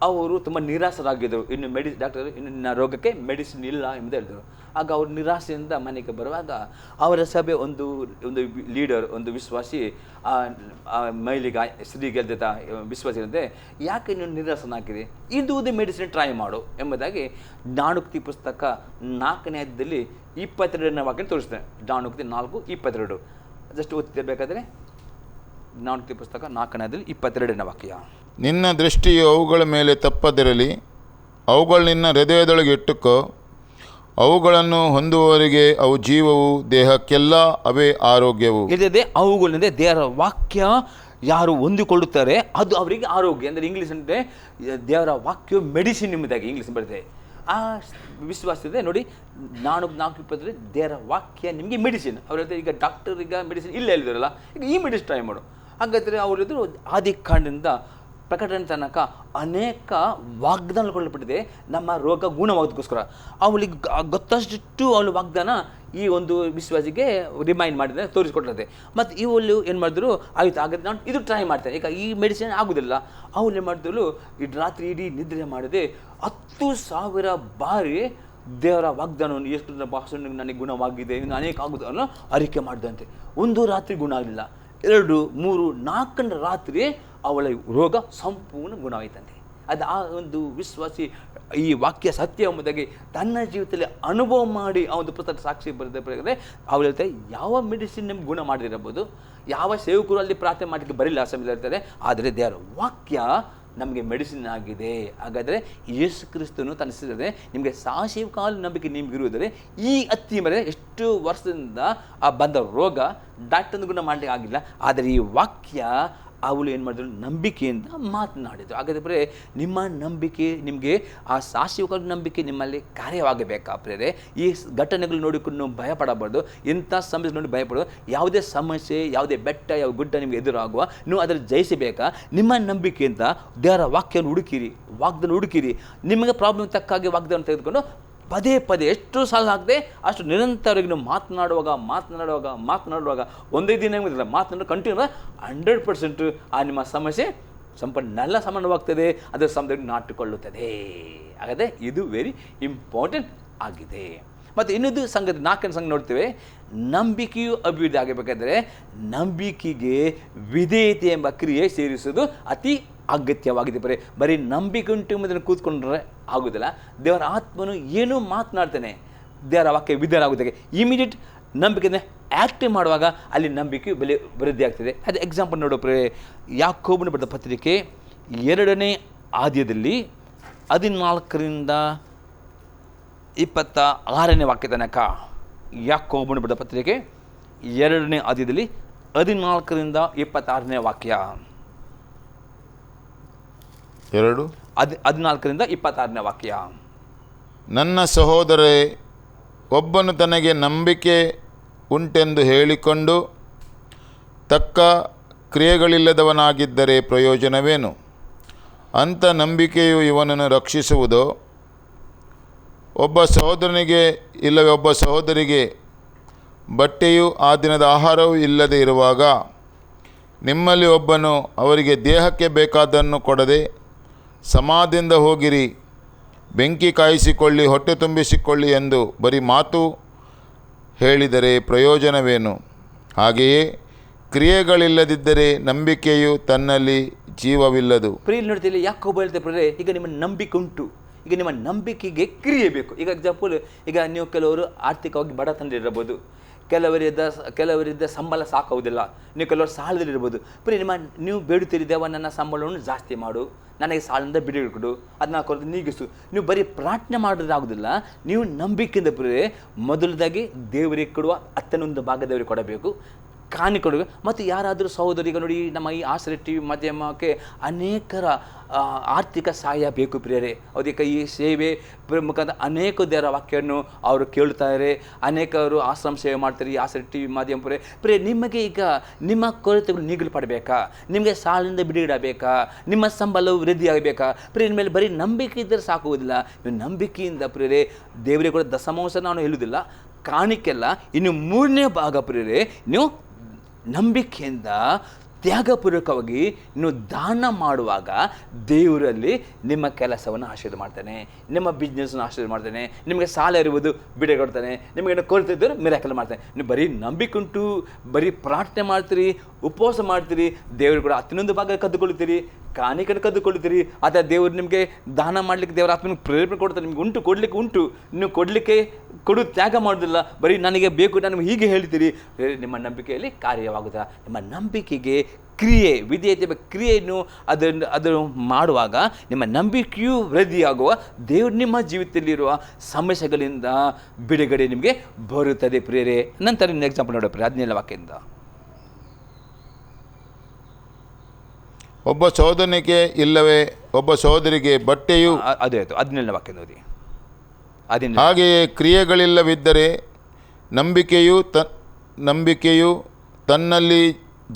Speaker 2: ಅವರು ತುಂಬ ನಿರಾಸರಾಗಿದ್ದರು. ಇನ್ನು ನನ್ನ ರೋಗಕ್ಕೆ ಮೆಡಿಸಿನ್ ಇಲ್ಲ ಎಂದು ಹೇಳಿದರು. ಆಗ ಅವರು ನಿರಾಸೆಯಿಂದ ಮನೆಗೆ ಬರುವಾಗ ಅವರ ಸಭೆ ಒಂದು ಲೀಡರ್, ಒಂದು ವಿಶ್ವಾಸಿ ಆ ಮೈಲಿಗೆ ಸ್ತ್ರೀಗೆಲ್ದ ವಿಶ್ವಾಸಿ ಇರುತ್ತೆ, ಯಾಕೆ ನೀವು ನಿರಾಸನಾಗಿದೆ, ಇದು ಮೆಡಿಸಿನ್ ಟ್ರೈ ಮಾಡು ಎಂಬುದಾಗಿ ಜ್ಞಾನೋಕ್ತಿ ಪುಸ್ತಕ 4ನೇ ಅಧ್ಯಾಯದಲ್ಲಿ 22ನೇ ವಾಕ್ಯ ತೋರಿಸ್ತೇನೆ. ಜ್ಞಾನೋಕ್ತಿ 4:22 ಜಸ್ಟ್ ಓದ್ತಿರ್ಬೇಕಾದ್ರೆ ಜ್ಞಾನೋಕ್ತಿ ಪುಸ್ತಕ 4ನೇ ಅಧ್ಯಾಯದಲ್ಲಿ 22ನೇ ವಾಕ್ಯ.
Speaker 1: ನಿನ್ನ ದೃಷ್ಟಿಯು ಅವುಗಳ ಮೇಲೆ ತಪ್ಪದಿರಲಿ, ಅವುಗಳು ನಿನ್ನ ಹೃದಯದೊಳಗೆ ಇಟ್ಟುಕೋ. ಅವುಗಳನ್ನು ಹೊಂದುವವರಿಗೆ ಅವು ಜೀವವು, ದೇಹಕ್ಕೆಲ್ಲ ಅವೇ ಆರೋಗ್ಯವು.
Speaker 2: ಇದೇ ಅವುಗಳಿಂದ ದೇವರ ವಾಕ್ಯ ಯಾರು ಹೊಂದಿಕೊಳ್ಳುತ್ತಾರೆ ಅದು ಅವರಿಗೆ ಆರೋಗ್ಯ. ಅಂದರೆ ಇಂಗ್ಲೀಷ್ ಅಂದರೆ ದೇವರ ವಾಕ್ಯ ಮೆಡಿಸಿನ್ ಎಂಬುದಾಗಿ ಇಂಗ್ಲೀಷ್ ಬರುತ್ತೆ. ಆ ವಿಶ್ವಾಸ ಇದೆ ನೋಡಿ. 4:20 ದೇವರ ವಾಕ್ಯ ನಿಮಗೆ ಮೆಡಿಸಿನ್. ಅವ್ರ ಹೇಳ್ತಾರೆ, ಈಗ ಡಾಕ್ಟರ್ ಈಗ ಮೆಡಿಸಿನ್ ಇಲ್ಲ ಹೇಳಿದಾರಲ್ಲ, ಈಗ ಈ ಮೆಡಿಸಿನ್ ಟ್ರೈ ಮಾಡು. ಹಾಗಾದರೆ ಅವರಿದ್ರು ಆದಿಕಾಂಡದಿಂದ ಪ್ರಕಟಣೆ ತನಕ ಅನೇಕ ವಾಗ್ದಾನಗೊಳ್ಳಲ್ಪಟ್ಟಿದೆ ನಮ್ಮ ರೋಗ ಗುಣವಾಗೋದಕ್ಕೋಸ್ಕರ. ಅವಳಿಗೆ ಗೊತ್ತಷ್ಟು ಅವಳು ವಾಗ್ದಾನ ಈ ಒಂದು ವಿಶ್ವಾಸಿಗೆ ರಿಮೈಂಡ್ ಮಾಡಿದರೆ ತೋರಿಸ್ಕೊಟ್ಟಿರುತ್ತೆ. ಮತ್ತು ಇವಳು ಏನು ಮಾಡಿದ್ರು, ಆಯಿತು ಹಾಗಾದ್ರೆ ನಾನು ಇದು ಟ್ರೈ ಮಾಡ್ತೇನೆ, ಈಗ ಈ ಮೆಡಿಸಿನ್ ಆಗೋದಿಲ್ಲ. ಅವಳು ಏನು ಮಾಡಿದಳು, ರಾತ್ರಿ ಇಡೀ ನಿದ್ರೆ ಮಾಡಿದೆ 10,000 ಬಾರಿ ದೇವರ ವಾಗ್ದಾನವನ್ನು, ಎಷ್ಟು ಭಾಷಣ ನನಗೆ ಗುಣವಾಗಿದೆ, ಇನ್ನು ಅನೇಕ ಆಗುವುದನ್ನು ಅರಿಕೆ ಮಾಡಿದಂತೆ. ಒಂದು ರಾತ್ರಿ ಗುಣ ಆಗಲಿಲ್ಲ, 2, 3, 4ನೇ ರಾತ್ರಿ ಅವಳ ರೋಗ ಸಂಪೂರ್ಣ ಗುಣವಾಯಿತಂತೆ. ಅದು ಆ ಒಂದು ವಿಶ್ವಾಸಿ ಈ ವಾಕ್ಯ ಸತ್ಯ ಎಂಬುದಾಗಿ ತನ್ನ ಜೀವಿತದಲ್ಲಿ ಅನುಭವ ಮಾಡಿ ಆ ಒಂದು ಪುಸ್ತಕ ಸಾಕ್ಷಿ ಬರೆದರೆ ಅವಳು ಹೇಳ್ತಾರೆ, ಯಾವ ಮೆಡಿಸಿನ್ ನಿಮ್ಗೆ ಗುಣ ಮಾಡಿರಬಹುದು, ಯಾವ ಸೇವಕರು ಅಲ್ಲಿ ಪ್ರಾರ್ಥನೆ ಮಾಡಲಿಕ್ಕೆ ಬರಿಲ್ಲ ಆ ಸಮಯದಲ್ಲಿ ಹೇಳ್ತಾರೆ, ಆದರೆ ದೇವರ ವಾಕ್ಯ ನಮಗೆ ಮೆಡಿಸಿನ್ ಆಗಿದೆ. ಹಾಗಾದರೆ ಯೇಸು ಕ್ರಿಸ್ತನು ತನ್ನಿಸಿದರೆ ನಿಮಗೆ ಸಾಸಿವೆ ಕಾಲು ನಂಬಿಕೆ ನಿಮಗಿರುವುದರೆ ಈ ಅತ್ತಿ ಮೇಲೆ ಎಷ್ಟು ವರ್ಷದಿಂದ ಆ ಬಂದ ರೋಗ ಡಾಕ್ಟರ್ನ ಗುಣ ಮಾಡಲಿಕ್ಕೆ ಆಗಿಲ್ಲ. ಆದರೆ ಈ ವಾಕ್ಯ ಅವಳು ಏನು ಮಾಡಿದ್ರು, ನಂಬಿಕೆಯಿಂದ ಮಾತನಾಡಿದರು. ಹಾಗಾದರೆ ನಿಮ್ಮ ನಂಬಿಕೆ, ನಿಮಗೆ ಆ ಸಾಸಿವೆ ಕಾಲು ನಂಬಿಕೆ ನಿಮ್ಮಲ್ಲಿ ಕಾರ್ಯವಾಗಬೇಕಾ ಪ್ರೇರೆ? ಈ ಘಟನೆಗಳು ನೋಡಿಕೊಂಡು ನೀವು ಭಯಪಡಬಾರ್ದು. ಇಂಥ ಸಮಸ್ಯೆ ನೋಡಿ ಭಯಪಡೋದು. ಯಾವುದೇ ಸಮಸ್ಯೆ, ಯಾವುದೇ ಬೆಟ್ಟ, ಯಾವ ಗುಡ್ಡ ನಿಮಗೆ ಎದುರಾಗುವ ನೀವು ಅದನ್ನು ಜಯಿಸಬೇಕಾ? ನಿಮ್ಮ ನಂಬಿಕೆಯಿಂದ ದೇವರ ವಾಕ್ಯವನ್ನು ಹುಡುಕಿರಿ, ವಾಗ್ದಾನ ಹುಡುಕಿರಿ. ನಿಮಗೆ ಪ್ರಾಬ್ಲಮ್ ತಕ್ಕಾಗಿ ವಾಗ್ದಾನ ತೆಗೆದುಕೊಂಡು ಪದೇ ಪದೇ ಎಷ್ಟು ಸಾಲ ಆಗದೆ ಅಷ್ಟು ನಿರಂತರವಾಗಿ ನೀವು ಮಾತನಾಡುವಾಗ ಒಂದೇ ದಿನ ಮಾತನಾಡೋ ಕಂಟಿನ್ಯೂ 100% ಆ ನಿಮ್ಮ ಸಮಸ್ಯೆ ಸಂಪೂರ್ಣ ಸಮಾನವಾಗ್ತದೆ, ಅದರ ಸಮಯದಲ್ಲಿ ನಾಟಿಕೊಳ್ಳುತ್ತದೆ. ಹಾಗಾದರೆ ಇದು ವೆರಿ ಇಂಪಾರ್ಟೆಂಟ್ ಆಗಿದೆ. ಮತ್ತು ಇನ್ನೊಂದು ಸಂಗತಿ 4ನೇ ಸಂಗತಿ ನೋಡ್ತೇವೆ. ನಂಬಿಕೆಯು ಅಭಿವೃದ್ಧಿ ಆಗಬೇಕಾದ್ರೆ ನಂಬಿಕೆಗೆ ವಿಧೇಯತೆ ಎಂಬ ಕ್ರಿಯೆ ಸೇರಿಸುವುದು ಅತಿ ಅಗತ್ಯವಾಗಿದೆ. ಬರೀ ನಂಬಿಕೆ ಉಂಟು ಎಂಬುದನ್ನು ಕೂತ್ಕೊಂಡ್ರೆ ಆಗೋದಿಲ್ಲ. ದೇವರ ಆತ್ಮನು ಏನೂ ಮಾತನಾಡ್ತಾನೆ, ದೇವರ ವಾಕ್ಯ ವಿಧಾನ ಇಮಿಡಿಯೇಟ್ ನಂಬಿಕೆಯನ್ನು ಆ್ಯಕ್ಟಿವ್ ಮಾಡುವಾಗ ಅಲ್ಲಿ ನಂಬಿಕೆಯು ವೃದ್ಧಿ ಆಗ್ತದೆ. ಅದು ಎಕ್ಸಾಂಪಲ್ ನೋಡೋ ಯಾಕೋಬನ ಬರೆದ ಪತ್ರಿಕೆ 2ನೇ ಅಧ್ಯಾಯದಲ್ಲಿ 14ರಿಂದ 26ನೇ ವಾಕ್ಯ ತನಕ. ಯಾಕೋಬನ ಬರೆದ ಪತ್ರಿಕೆ 2ನೇ ಅಧ್ಯಾಯದಲ್ಲಿ 14ರಿಂದ 26ನೇ ವಾಕ್ಯ. 14ರಿಂದ 26ನೇ ವಾಕ್ಯ.
Speaker 1: ನನ್ನ ಸಹೋದರೇ, ಒಬ್ಬನು ತನಗೆ ನಂಬಿಕೆ ಉಂಟೆಂದು ಹೇಳಿಕೊಂಡು ತಕ್ಕ ಕ್ರಿಯೆಗಳಿಲ್ಲದವನಾಗಿದ್ದರೆ ಪ್ರಯೋಜನವೇನು? ಅಂಥ ನಂಬಿಕೆಯು ಇವನನ್ನು ರಕ್ಷಿಸುವುದೋ? ಒಬ್ಬ ಸಹೋದರನಿಗೆ ಇಲ್ಲವೇ ಒಬ್ಬ ಸಹೋದರಿಗೆ ಬಟ್ಟೆಯೂ ಆ ದಿನದ ಆಹಾರವೂ ಇಲ್ಲದೆ ಇರುವಾಗ ನಿಮ್ಮಲ್ಲಿ ಒಬ್ಬನು ಅವರಿಗೆ ದೇಹಕ್ಕೆ ಬೇಕಾದನ್ನು ಕೊಡದೆ ಸಮಾಧಿಯಿಂದ ಹೋಗಿರಿ, ಬೆಂಕಿ ಕಾಯಿಸಿಕೊಳ್ಳಿ, ಹೊಟ್ಟೆ ತುಂಬಿಸಿಕೊಳ್ಳಿ ಎಂದು ಬರೀ ಮಾತು ಹೇಳಿದರೆ ಪ್ರಯೋಜನವೇನು? ಹಾಗೆಯೇ ಕ್ರಿಯೆಗಳಿಲ್ಲದಿದ್ದರೆ ನಂಬಿಕೆಯು ತನ್ನಲ್ಲಿ ಜೀವವಿಲ್ಲದು.
Speaker 2: ಪ್ರಿಯಲ್ಲಿ ನೋಡ್ತೀವಿ, ಯಾಕೋಬ ಹೇಳ್ತಾರೆ, ಈಗ ನಿಮ್ಮ ನಂಬಿಕೆ ಉಂಟು, ಈಗ ನಿಮ್ಮ ನಂಬಿಕೆಗೆ ಕ್ರಿಯೆ ಬೇಕು. ಈಗ ಎಕ್ಸಾಂಪಲ್, ಈಗ ನೀವು ಕೆಲವರು ಆರ್ಥಿಕವಾಗಿ ಬಡತನದಲ್ಲಿರಬಹುದು, ಕೆಲವರಿದ್ದ ಸಂಬಳ ಸಾಕಾಗುವುದಿಲ್ಲ, ನೀವು ಕೆಲವರು ಸಾಲದಲ್ಲಿರ್ಬೋದು. ನೀವು ಬೇಡುತ್ತೀರಿ, ದೇವ ನನ್ನ ಸಂಬಳವನ್ನು ಜಾಸ್ತಿ ಮಾಡು, ನನಗೆ ಸಾಲದಿಂದ ಬಿಡುಗಡೆ, ಅದನ್ನ ಕೊರತೆ ನೀಗಿಸು. ನೀವು ಬರೀ ಪ್ರಾರ್ಥನೆ ಮಾಡೋದು ಆಗೋದಿಲ್ಲ, ನೀವು ನಂಬಿಕೆಯಿಂದ ಮೊದಲದಾಗಿ ದೇವರಿಗೆ ಕೊಡುವ 10ನೇ ಭಾಗ ದೇವರಿಗೆ ಕೊಡಬೇಕು. ಕಾಣಿಕೊಂಡು. ಮತ್ತು ಯಾರಾದರೂ ಸಹೋದರಿಗ ನೋಡಿ, ನಮ್ಮ ಈ ಆಶ್ರಯ ಟಿ ವಿ ಮಾಧ್ಯಮಕ್ಕೆ ಅನೇಕರ ಆರ್ಥಿಕ ಸಹಾಯ ಬೇಕು ಪ್ರಿಯರೇ. ಅದಕ್ಕೆ ಈ ಸೇವೆ ಮುಖಾಂತರ ಅನೇಕ ದೇವರ ವಾಕ್ಯವನ್ನು ಅವರು ಕೇಳ್ತಾರೆ, ಅನೇಕರು ಆಶ್ರಮ ಸೇವೆ ಮಾಡ್ತಾರೆ ಈ ಆಶ್ರಯ ಟಿ ವಿ ಮಾಧ್ಯಮ ಪ್ರಿಯ. ನಿಮಗೆ ಈಗ ನಿಮ್ಮ ಕೊರತೆಗಳು ನೀಗಲು ಪಡಬೇಕಾ, ನಿಮಗೆ ಸಾಲಿನಿಂದ ಬಿಡುಗಡಬೇಕಾ, ನಿಮ್ಮ ಸಂಬಳವು ವೃದ್ಧಿ ಆಗಬೇಕಾ ಪ್ರಿಯ, ಮೇಲೆ ಬರೀ ನಂಬಿಕೆ ಇದ್ದರೆ ಸಾಕುವುದಿಲ್ಲ. ನೀವು ನಂಬಿಕೆಯಿಂದ ಪ್ರಿಯರೇ, ದೇವರಿಗೆ ಕೂಡ ದಶಮಾಂಶ ನಾನು ಹೇಳುವುದಿಲ್ಲ, ಕಾಣಿಕೆಲ್ಲ ಇನ್ನು 3ನೇ ಭಾಗ ಪ್ರಿಯರೇ, ನೀವು ನಂಬಿಕೆಯಿಂದ ತ್ಯಾಗಪೂರ್ವಕವಾಗಿ ನೀವು ದಾನ ಮಾಡುವಾಗ ದೇವರಲ್ಲಿ ನಿಮ್ಮ ಕೆಲಸವನ್ನು ಆಶೀರ್ವಾದ ಮಾಡ್ತಾನೆ, ನಿಮ್ಮ ಬಿಸ್ನೆಸ್ನ ಆಶೀರ್ವಾದ ಮಾಡ್ತಾನೆ, ನಿಮಗೆ ಸಾಲ ಇರುವುದು ಬಿಡುಗಡೆ ಕೊಡ್ತಾನೆ, ನಿಮಗೆ ಕೊರತೆ ಇದ್ದರೂ ಮಿರಾಕಲ್ ಮಾಡ್ತಾನೆ. ನೀವು ಬರೀ ನಂಬಿಕೆ ಉಂಟು, ಬರೀ ಪ್ರಾರ್ಥನೆ ಮಾಡ್ತೀರಿ, ಉಪವಾಸ ಮಾಡ್ತೀರಿ, ದೇವರು ಕೂಡ 11 ಭಾಗ ಕದ್ದುಕೊಳ್ತೀರಿ, ಕಾಣಿಕೆಯನ್ನು ಕದ್ದುಕೊಳ್ತೀರಿ, ಅಥವಾ ದೇವರು ನಿಮಗೆ ದಾನ ಮಾಡಲಿಕ್ಕೆ ದೇವರ ಆತ್ಮನಿಗೆ ಪ್ರೇರಣೆ ಕೊಡ್ತಾರೆ. ನಿಮ್ಗೆ ಉಂಟು, ಕೊಡಲಿಕ್ಕೆ ಉಂಟು, ನೀವು ಕೊಡಲಿಕ್ಕೆ ತ್ಯಾಗ ಮಾಡೋದಿಲ್ಲ, ಬರೀ ನನಗೆ ಬೇಕು ನಾನು ಹೀಗೆ ಹೇಳ್ತೀರಿ, ನಿಮ್ಮ ನಂಬಿಕೆಯಲ್ಲಿ ಕಾರ್ಯವಾಗುತ್ತಾ? ನಿಮ್ಮ ನಂಬಿಕೆಗೆ ಕ್ರಿಯೆ, ವಿಧೇಯತೆ ಕ್ರಿಯೆಯನ್ನು ಅದನ್ನು ಮಾಡುವಾಗ ನಿಮ್ಮ ನಂಬಿಕೆಯೂ ವೃದ್ಧಿಯಾಗುವ, ದೇವರು ನಿಮ್ಮ ಜೀವಿತದಲ್ಲಿರುವ ಸಮಸ್ಯೆಗಳಿಂದ ಬಿಡುಗಡೆ ನಿಮಗೆ ಬರುತ್ತದೆ ಪ್ರಿಯರೇ. ನಂತರ ಇನ್ನು ಎಕ್ಸಾಂಪಲ್ ನೋಡೋ ಪ್ರಿಯ 17ನೇ ವಾಕ್ಯದಿಂದ.
Speaker 1: ಒಬ್ಬ ಸಹೋದರನಿಗೆ ಇಲ್ಲವೇ ಒಬ್ಬ ಸಹೋದರಿಗೆ ಬಟ್ಟೆಯು,
Speaker 2: ಅದೇ ಆಯಿತು 17ನೇ ವಾಕ್ಯ ನೋಡಿ.
Speaker 1: ಹಾಗೆಯೇ ಕ್ರಿಯೆಗಳಿಲ್ಲವಿದ್ದರೆ ನಂಬಿಕೆಯು ತನ್ನಲ್ಲಿ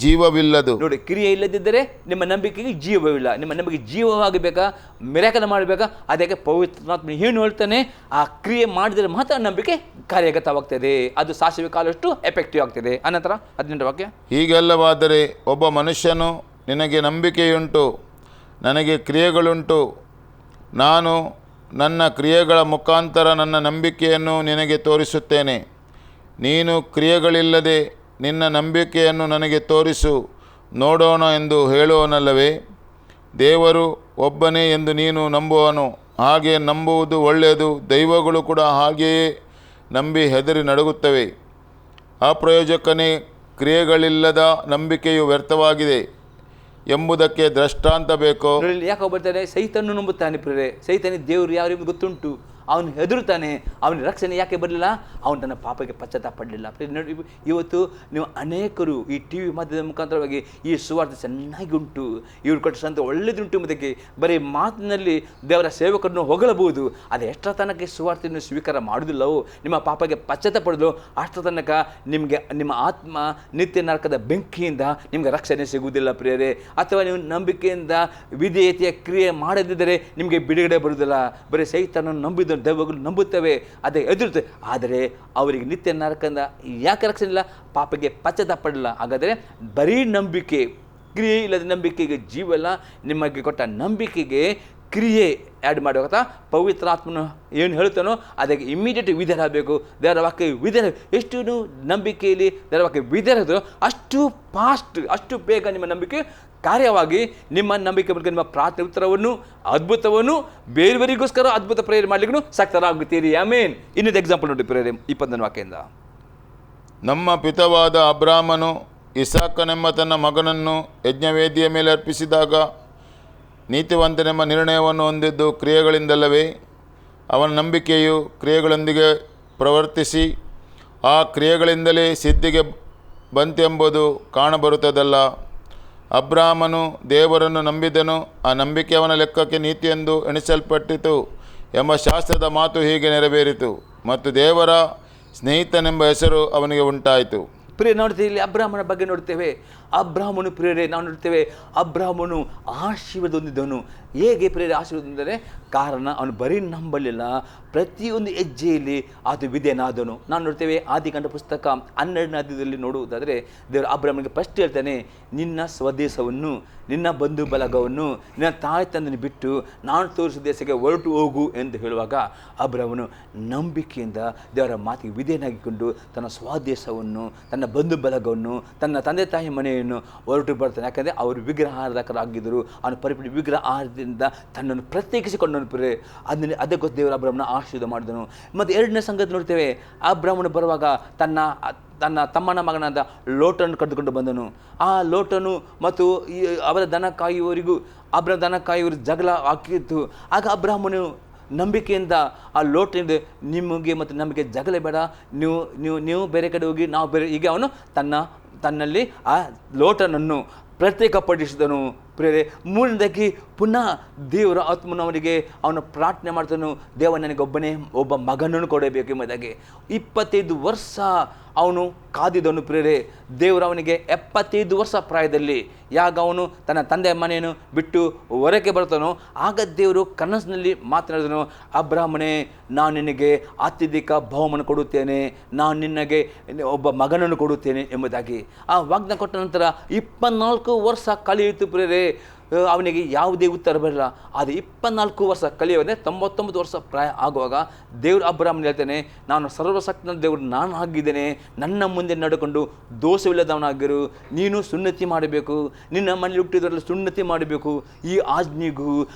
Speaker 1: ಜೀವವಿಲ್ಲದು.
Speaker 2: ನೋಡಿ, ಕ್ರಿಯೆ ಇಲ್ಲದಿದ್ದರೆ ನಿಮ್ಮ ನಂಬಿಕೆಗೆ ಜೀವವಿಲ್ಲ. ನಿಮ್ಮ ನಂಬಿಕೆ ಜೀವವಾಗಬೇಕಾ, ಮಿರಾಕಲ್ ಮಾಡಬೇಕಾ, ಅದಕ್ಕೆ ಪವಿತ್ರಾತ್ಮ ಏನು ಹೇಳ್ತಾನೆ, ಆ ಕ್ರಿಯೆ ಮಾಡಿದರೆ ಮಾತ್ರ ನಂಬಿಕೆ ಕಾರ್ಯಗತವಾಗ್ತದೆ, ಅದು ಸಾಸಿವೆ ಕಾಲಷ್ಟು ಎಫೆಕ್ಟಿವ್ ಆಗ್ತದೆ. ಅನಂತರ 18ನೇ ವಾಕ್ಯ.
Speaker 1: ಹೀಗೆಲ್ಲವಾದರೆ ಒಬ್ಬ ಮನುಷ್ಯನು, ನಿನಗೆ ನಂಬಿಕೆಯುಂಟು, ನನಗೆ ಕ್ರಿಯೆಗಳುಂಟು, ನಾನು ನನ್ನ ಕ್ರಿಯೆಗಳ ಮುಖಾಂತರ ನನ್ನ ನಂಬಿಕೆಯನ್ನು ನಿನಗೆ ತೋರಿಸುತ್ತೇನೆ. ನೀನು ಕ್ರಿಯೆಗಳಿಲ್ಲದೆ ನಿನ್ನ ನಂಬಿಕೆಯನ್ನು ನನಗೆ ತೋರಿಸು, ನೋಡೋಣ ಎಂದು ಹೇಳುವನಲ್ಲವೇ? ದೇವರು ಒಬ್ಬನೇ ಎಂದು ನೀನು ನಂಬುವನು, ಹಾಗೆ ನಂಬುವುದು ಒಳ್ಳೆಯದು. ದೈವಗಳು ಕೂಡ ಹಾಗೆಯೇ ನಂಬಿ ಹೆದರಿ ನಡುಗುತ್ತವೆ. ಅಪ್ರಯೋಜಕನೇ, ಕ್ರಿಯೆಗಳಿಲ್ಲದ ನಂಬಿಕೆಯು ವ್ಯರ್ಥವಾಗಿದೆ ಎಂಬುದಕ್ಕೆ ದೃಷ್ಟಾಂತ ಬೇಕೋ?
Speaker 2: ಯಾಕೆ ಬರ್ತಾನೆ? ಸೈತನ್ನು ನಂಬುತ್ತಾನೆ ಪ್ರಿಯರೇ. ಸೈತನಿಗೆ ದೇವರು ಯಾರು ಗೊತ್ತುಂಟು, ಅವನು ಹೆದರುತ್ತಾನೆ. ಅವನ ರಕ್ಷಣೆ ಯಾಕೆ ಬರಲಿಲ್ಲ? ಅವನು ತನ್ನ ಪಾಪಕ್ಕೆ ಪಶ್ಚಾತ್ತಾಪ ಪಡಲಿಲ್ಲ. ನೋಡಿ, ಇವತ್ತು ನೀವು ಅನೇಕರು ಈ ಟಿ ವಿ ಮಾಧ್ಯಮದ ಮುಖಾಂತರವಾಗಿ ಈ ಸುವಾರ್ತೆ ಚೆನ್ನಾಗಿ ಉಂಟು, ಇವ್ರು ಕೊಟ್ಟಂತ ಒಳ್ಳೆಯದುಂಟು ಎಂಬುದಕ್ಕೆ ಬರೀ ಮಾತಿನಲ್ಲಿ ದೇವರ ಸೇವಕರನ್ನು ಹೊಗಳಬಹುದು. ಅದು ಎಷ್ಟರ ತನಕ ಸುವಾರ್ತೆಯನ್ನು ಸ್ವೀಕಾರ ಮಾಡುವುದಿಲ್ಲವೋ, ನಿಮ್ಮ ಪಾಪಕ್ಕೆ ಪಶ್ಚಾತ್ತಾಪ ಪಡಲು ಅಷ್ಟರ ತನಕ ನಿಮಗೆ ನಿಮ್ಮ ಆತ್ಮ ನಿತ್ಯ ನರಕದ ಬೆಂಕಿಯಿಂದ ನಿಮಗೆ ರಕ್ಷಣೆ ಸಿಗುವುದಿಲ್ಲ ಪ್ರಿಯರೇ. ಅಥವಾ ನೀವು ನಂಬಿಕೆಯಿಂದ ವಿಧೇಯತೆಯ ಕ್ರಿಯೆ ಮಾಡದಿದ್ದರೆ ನಿಮಗೆ ಬಿಡುಗಡೆ ಬರುವುದಿಲ್ಲ. ಬರೀ ಸೈತನನ್ನು ನಂಬಿದ ದೈವಗಳು ನಂಬುತ್ತವೆ, ಅದೇ ಎದುರುತ್ತವೆ, ಆದರೆ ಅವರಿಗೆ ನಿತ್ಯ ನರಕದಿಂದ ಯಾಕೆ ರಕ್ಷಣೆ ಇಲ್ಲ? ಪಾಪಕ್ಕೆ ಪಶ್ಚಾತ್ತಾಪ ಪಡಲಿಲ್ಲ. ಹಾಗಾದರೆ ಬರೀ ನಂಬಿಕೆ, ಕ್ರಿಯೆ ಇಲ್ಲದ ನಂಬಿಕೆಗೆ ಜೀವಲ್ಲ. ನಿಮಗೆ ಕೊಟ್ಟ ನಂಬಿಕೆಗೆ ಕ್ರಿಯೆ ಆ್ಯಡ್ ಮಾಡಬೇಕಾ? ಪವಿತ್ರಾತ್ಮನು ಏನು ಹೇಳ್ತಾನೋ ಅದಕ್ಕೆ ಇಮ್ಮಿಡಿಯೇಟ್ ವಿಧೇಯರಾಗಬೇಕು. ದೇವರ ವಾಕ್ಯ ವಿಧೇಯ, ಎಷ್ಟು ನೀವು ನಂಬಿಕೆಯಲ್ಲಿ ದೇವರ ವಾಕ್ಯ ವಿಧೇಯರಾದ್ರು ಅಷ್ಟು ಫಾಸ್ಟ್, ಅಷ್ಟು ಬೇಗ ನಿಮ್ಮ ನಂಬಿಕೆ ಕಾರ್ಯವಾಗಿ ನಿಮ್ಮ ನಂಬಿಕೆ ಬಗ್ಗೆ ನಿಮ್ಮ ಪ್ರಾರ್ಥನೆ ಉತ್ತರವನ್ನು, ಅದ್ಭುತವನ್ನು, ಬೇರೆಯವರಿಗೋಸ್ಕರ ಅದ್ಭುತ ಪ್ರೇರಣೆ ಮಾಡಲಿಕ್ಕೂ ಸಕ್ತರಾಗುತ್ತೀರಿ. ಆಮೇನ್. ಇನ್ನೊಂದು ಎಕ್ಸಾಂಪಲ್ ನೋಡಿ ಪ್ರೇರಣೆ 21ನೇ ವಾಕ್ಯದಿಂದ.
Speaker 1: ನಮ್ಮ ಪಿತವಾದ ಅಬ್ರಾಮನು ಇಸಾಕನೆಂಬ ತನ್ನ ಮಗನನ್ನು ಯಜ್ಞವೇದಿಯ ಮೇಲೆ ಅರ್ಪಿಸಿದಾಗ ನೀತಿವಂತನೆಂಬ ನಿರ್ಣಯವನ್ನು ಹೊಂದಿದ್ದು ಕ್ರಿಯೆಗಳಿಂದಲ್ಲವೇ? ಅವನ ನಂಬಿಕೆಯು ಕ್ರಿಯೆಗಳೊಂದಿಗೆ ಪ್ರವರ್ತಿಸಿ ಆ ಕ್ರಿಯೆಗಳಿಂದಲೇ ಸಿದ್ಧಿಗೆ ಬಂತೆಂಬುದು ಕಾಣಬರುತ್ತದಲ್ಲ. ಅಬ್ರಾಮನು ದೇವರನ್ನು ನಂಬಿದನು, ಆ ನಂಬಿಕೆ ಅವನ ಲೆಕ್ಕಕ್ಕೆ ನೀತಿಯೆಂದು ಎಣಿಸಲ್ಪಟ್ಟಿತು ಎಂಬ ಶಾಸ್ತ್ರದ ಮಾತು ಹೀಗೆ ನೆರವೇರಿತು, ಮತ್ತು ದೇವರ ಸ್ನೇಹಿತನೆಂಬ ಹೆಸರು ಅವನಿಗೆ ಉಂಟಾಯಿತು.
Speaker 2: ಪ್ರಿಯ, ನೋಡ್ತೀವಿ ಇಲ್ಲಿ ಅಬ್ರಾಹ್ಮನ ಬಗ್ಗೆ ನೋಡ್ತೇವೆ. ಅಬ್ರಾಹ್ಮನು ಪ್ರಿಯರೇ, ನಾವು ನೋಡ್ತೇವೆ ಅಬ್ರಾಹ್ಮನು ಆಶೀರ್ವಾದ ಹೊಂದಿದ್ದವನು. ಹೇಗೆ ಪ್ರಿಯರೇ ಆಶೀರ್ವಾದ ಹೊಂದಿದರೆ? ಕಾರಣ ಅವನು ಬರೀ ನಂಬಲಿಲ್ಲ, ಪ್ರತಿಯೊಂದು ಹೆಜ್ಜೆಯಲ್ಲಿ ಅದು ವಿಧೇಯನಾದನು. ನಾವು ನೋಡ್ತೇವೆ ಆದಿಕಾಂಡ ಪುಸ್ತಕ 12ನೇ ಅಧ್ಯಾಯದಲ್ಲಿ ನೋಡುವುದಾದರೆ ದೇವರು ಅಬ್ರಾಹ್ಮನಿಗೆ ಫಸ್ಟ್ ಹೇಳ್ತಾನೆ, ನಿನ್ನ ಸ್ವದೇಶವನ್ನು, ನಿನ್ನ ಬಂಧು ಬಲಗವನ್ನು, ನಿನ್ನ ತಾಯಿ ತಂದನ್ನು ಬಿಟ್ಟು ನಾನು ತೋರಿಸಿದ ದೇಶಕ್ಕೆ ಹೊರಟು ಹೋಗು ಎಂದು ಹೇಳುವಾಗ ಅಬ್ರಾಹ್ಮನು ನಂಬಿಕೆಯಿಂದ ದೇವರ ಮಾತಿಗೆ ವಿಧೇಯನಾಗಿಕೊಂಡು ತನ್ನ ಸ್ವದೇಶವನ್ನು, ತನ್ನ ಬಂಧು ಬಲಗವನ್ನು, ತನ್ನ ತಂದೆ ತಾಯಿ ಮನೆಯನ್ನು ಹೊರಟು ಬರ್ತಾನೆ. ಯಾಕಂದರೆ ಅವರು ವಿಗ್ರಹ ಆರಾಧಕರಾಗಿದ್ದರು. ಅವನು ಪರಿಪೂರ್ಣ ವಿಗ್ರಹ ಆರಾಧನೆಯಿಂದ ತನ್ನನ್ನು ಪ್ರತ್ಯೇಕಿಸಿಕೊಂಡನು. ಅದಕ್ಕೋಸ್ಕರ ದೇವರ ಅಬ್ರಾಹ್ಮನ ಆಶೀರ್ವಾದ ಮಾಡಿದನು. ಮತ್ತು 2ನೇ ಸಂಗತಿ ನೋಡ್ತೇವೆ, ಅಬ್ರಾಹ್ಮನು ಬರುವಾಗ ತನ್ನ ತಮ್ಮನ ಮಗನಾದ ಲೋಟನ್ನು ಕರೆದುಕೊಂಡು ಬಂದನು. ಆ ಲೋಟನು ಮತ್ತು ಅವರ ದನ ಕಾಯುವವರಿಗೂ ದನ ಕಾಯುವವರಿಗೆ ಜಗಳ ಹಾಕಿತ್ತು. ಆಗ ಅಬ್ರಾಹ್ಮನು ನಂಬಿಕೆಯಿಂದ ಆ ಲೋಟನಿಂದ, ನಿಮಗೆ ಮತ್ತು ನಮಗೆ ಜಗಳ ಬೇಡ, ನೀವು ಬೇರೆ ಕಡೆ ಹೋಗಿ ನಾವು ಬೇರೆ, ಹೀಗೆ ಅವನು ತನ್ನಲ್ಲಿ ಆ ಲೋಟನನ್ನು ಪ್ರತ್ಯೇಕಪಡಿಸಿದನು. ಪ್ರೇರೆ ಮೂರನೇದಾಗಿ ಪುನಃ ದೇವರ ಆತ್ಮನು ಅವನಿಗೆ ಅವನು ಪ್ರಾರ್ಥನೆ ಮಾಡ್ತಾನು, ದೇವ ನನಗೆ ಒಬ್ಬ ಮಗನನ್ನು ಕೊಡಬೇಕು ಎಂಬುದಾಗಿ. 25 ವರ್ಷ ಅವನು ಕಾದಿದನು ಪ್ರೇರೆ. ದೇವರು ಅವನಿಗೆ 75 ವರ್ಷ ಪ್ರಾಯದಲ್ಲಿ ಯಾಗ ಅವನು ತನ್ನ ತಂದೆಯ ಮನೆಯನ್ನು ಬಿಟ್ಟು ಹೊರಗೆ ಬರ್ತಾನೋ, ಆಗ ದೇವರು ಕನಸಿನಲ್ಲಿ ಮಾತನಾಡಿದನು, ಅಬ್ರಾಹ್ಮಣೇ, ನಾನು ನಿನಗೆ ಅತ್ಯಧಿಕ ಬಹುಮಾನ ಕೊಡುತ್ತೇನೆ, ನಾನು ನಿನಗೆ ಒಬ್ಬ ಮಗನನ್ನು ಕೊಡುತ್ತೇನೆ ಎಂಬುದಾಗಿ ಆ ವಾಗ್ದಾನ ಕೊಟ್ಟ ನಂತರ 24 ವರ್ಷ ಕಳೆಯಿತು ಪ್ರೇರೆ. ಅವನಿಗೆ ಯಾವುದೇ ಉತ್ತರ ಬರಲ್ಲ. ಆದರೆ 24 ವರ್ಷ ಕಲಿಯೋದೇ 99 ವರ್ಷ ಪ್ರಾಯ ಆಗುವಾಗ ದೇವರು ಅಬ್ರಾಹ್ಮನ ಹೇಳ್ತಾನೆ, ನಾನು ಸರ್ವಶಕ್ತನ ದೇವರು ನಾನು ಆಗಿದ್ದೇನೆ, ನನ್ನ ಮುಂದೆ ನಡೆಕೊಂಡು ದೋಷವಿಲ್ಲದವನಾಗಿರು, ನೀನು ಸುನ್ನತಿ ಮಾಡಬೇಕು, ನಿನ್ನ ಮನೇಲಿ ಹುಟ್ಟಿದವರೆಲ್ಲ ಸುನ್ನತಿ ಮಾಡಬೇಕು. ಈ ಆಜ್ಞೆಗೂ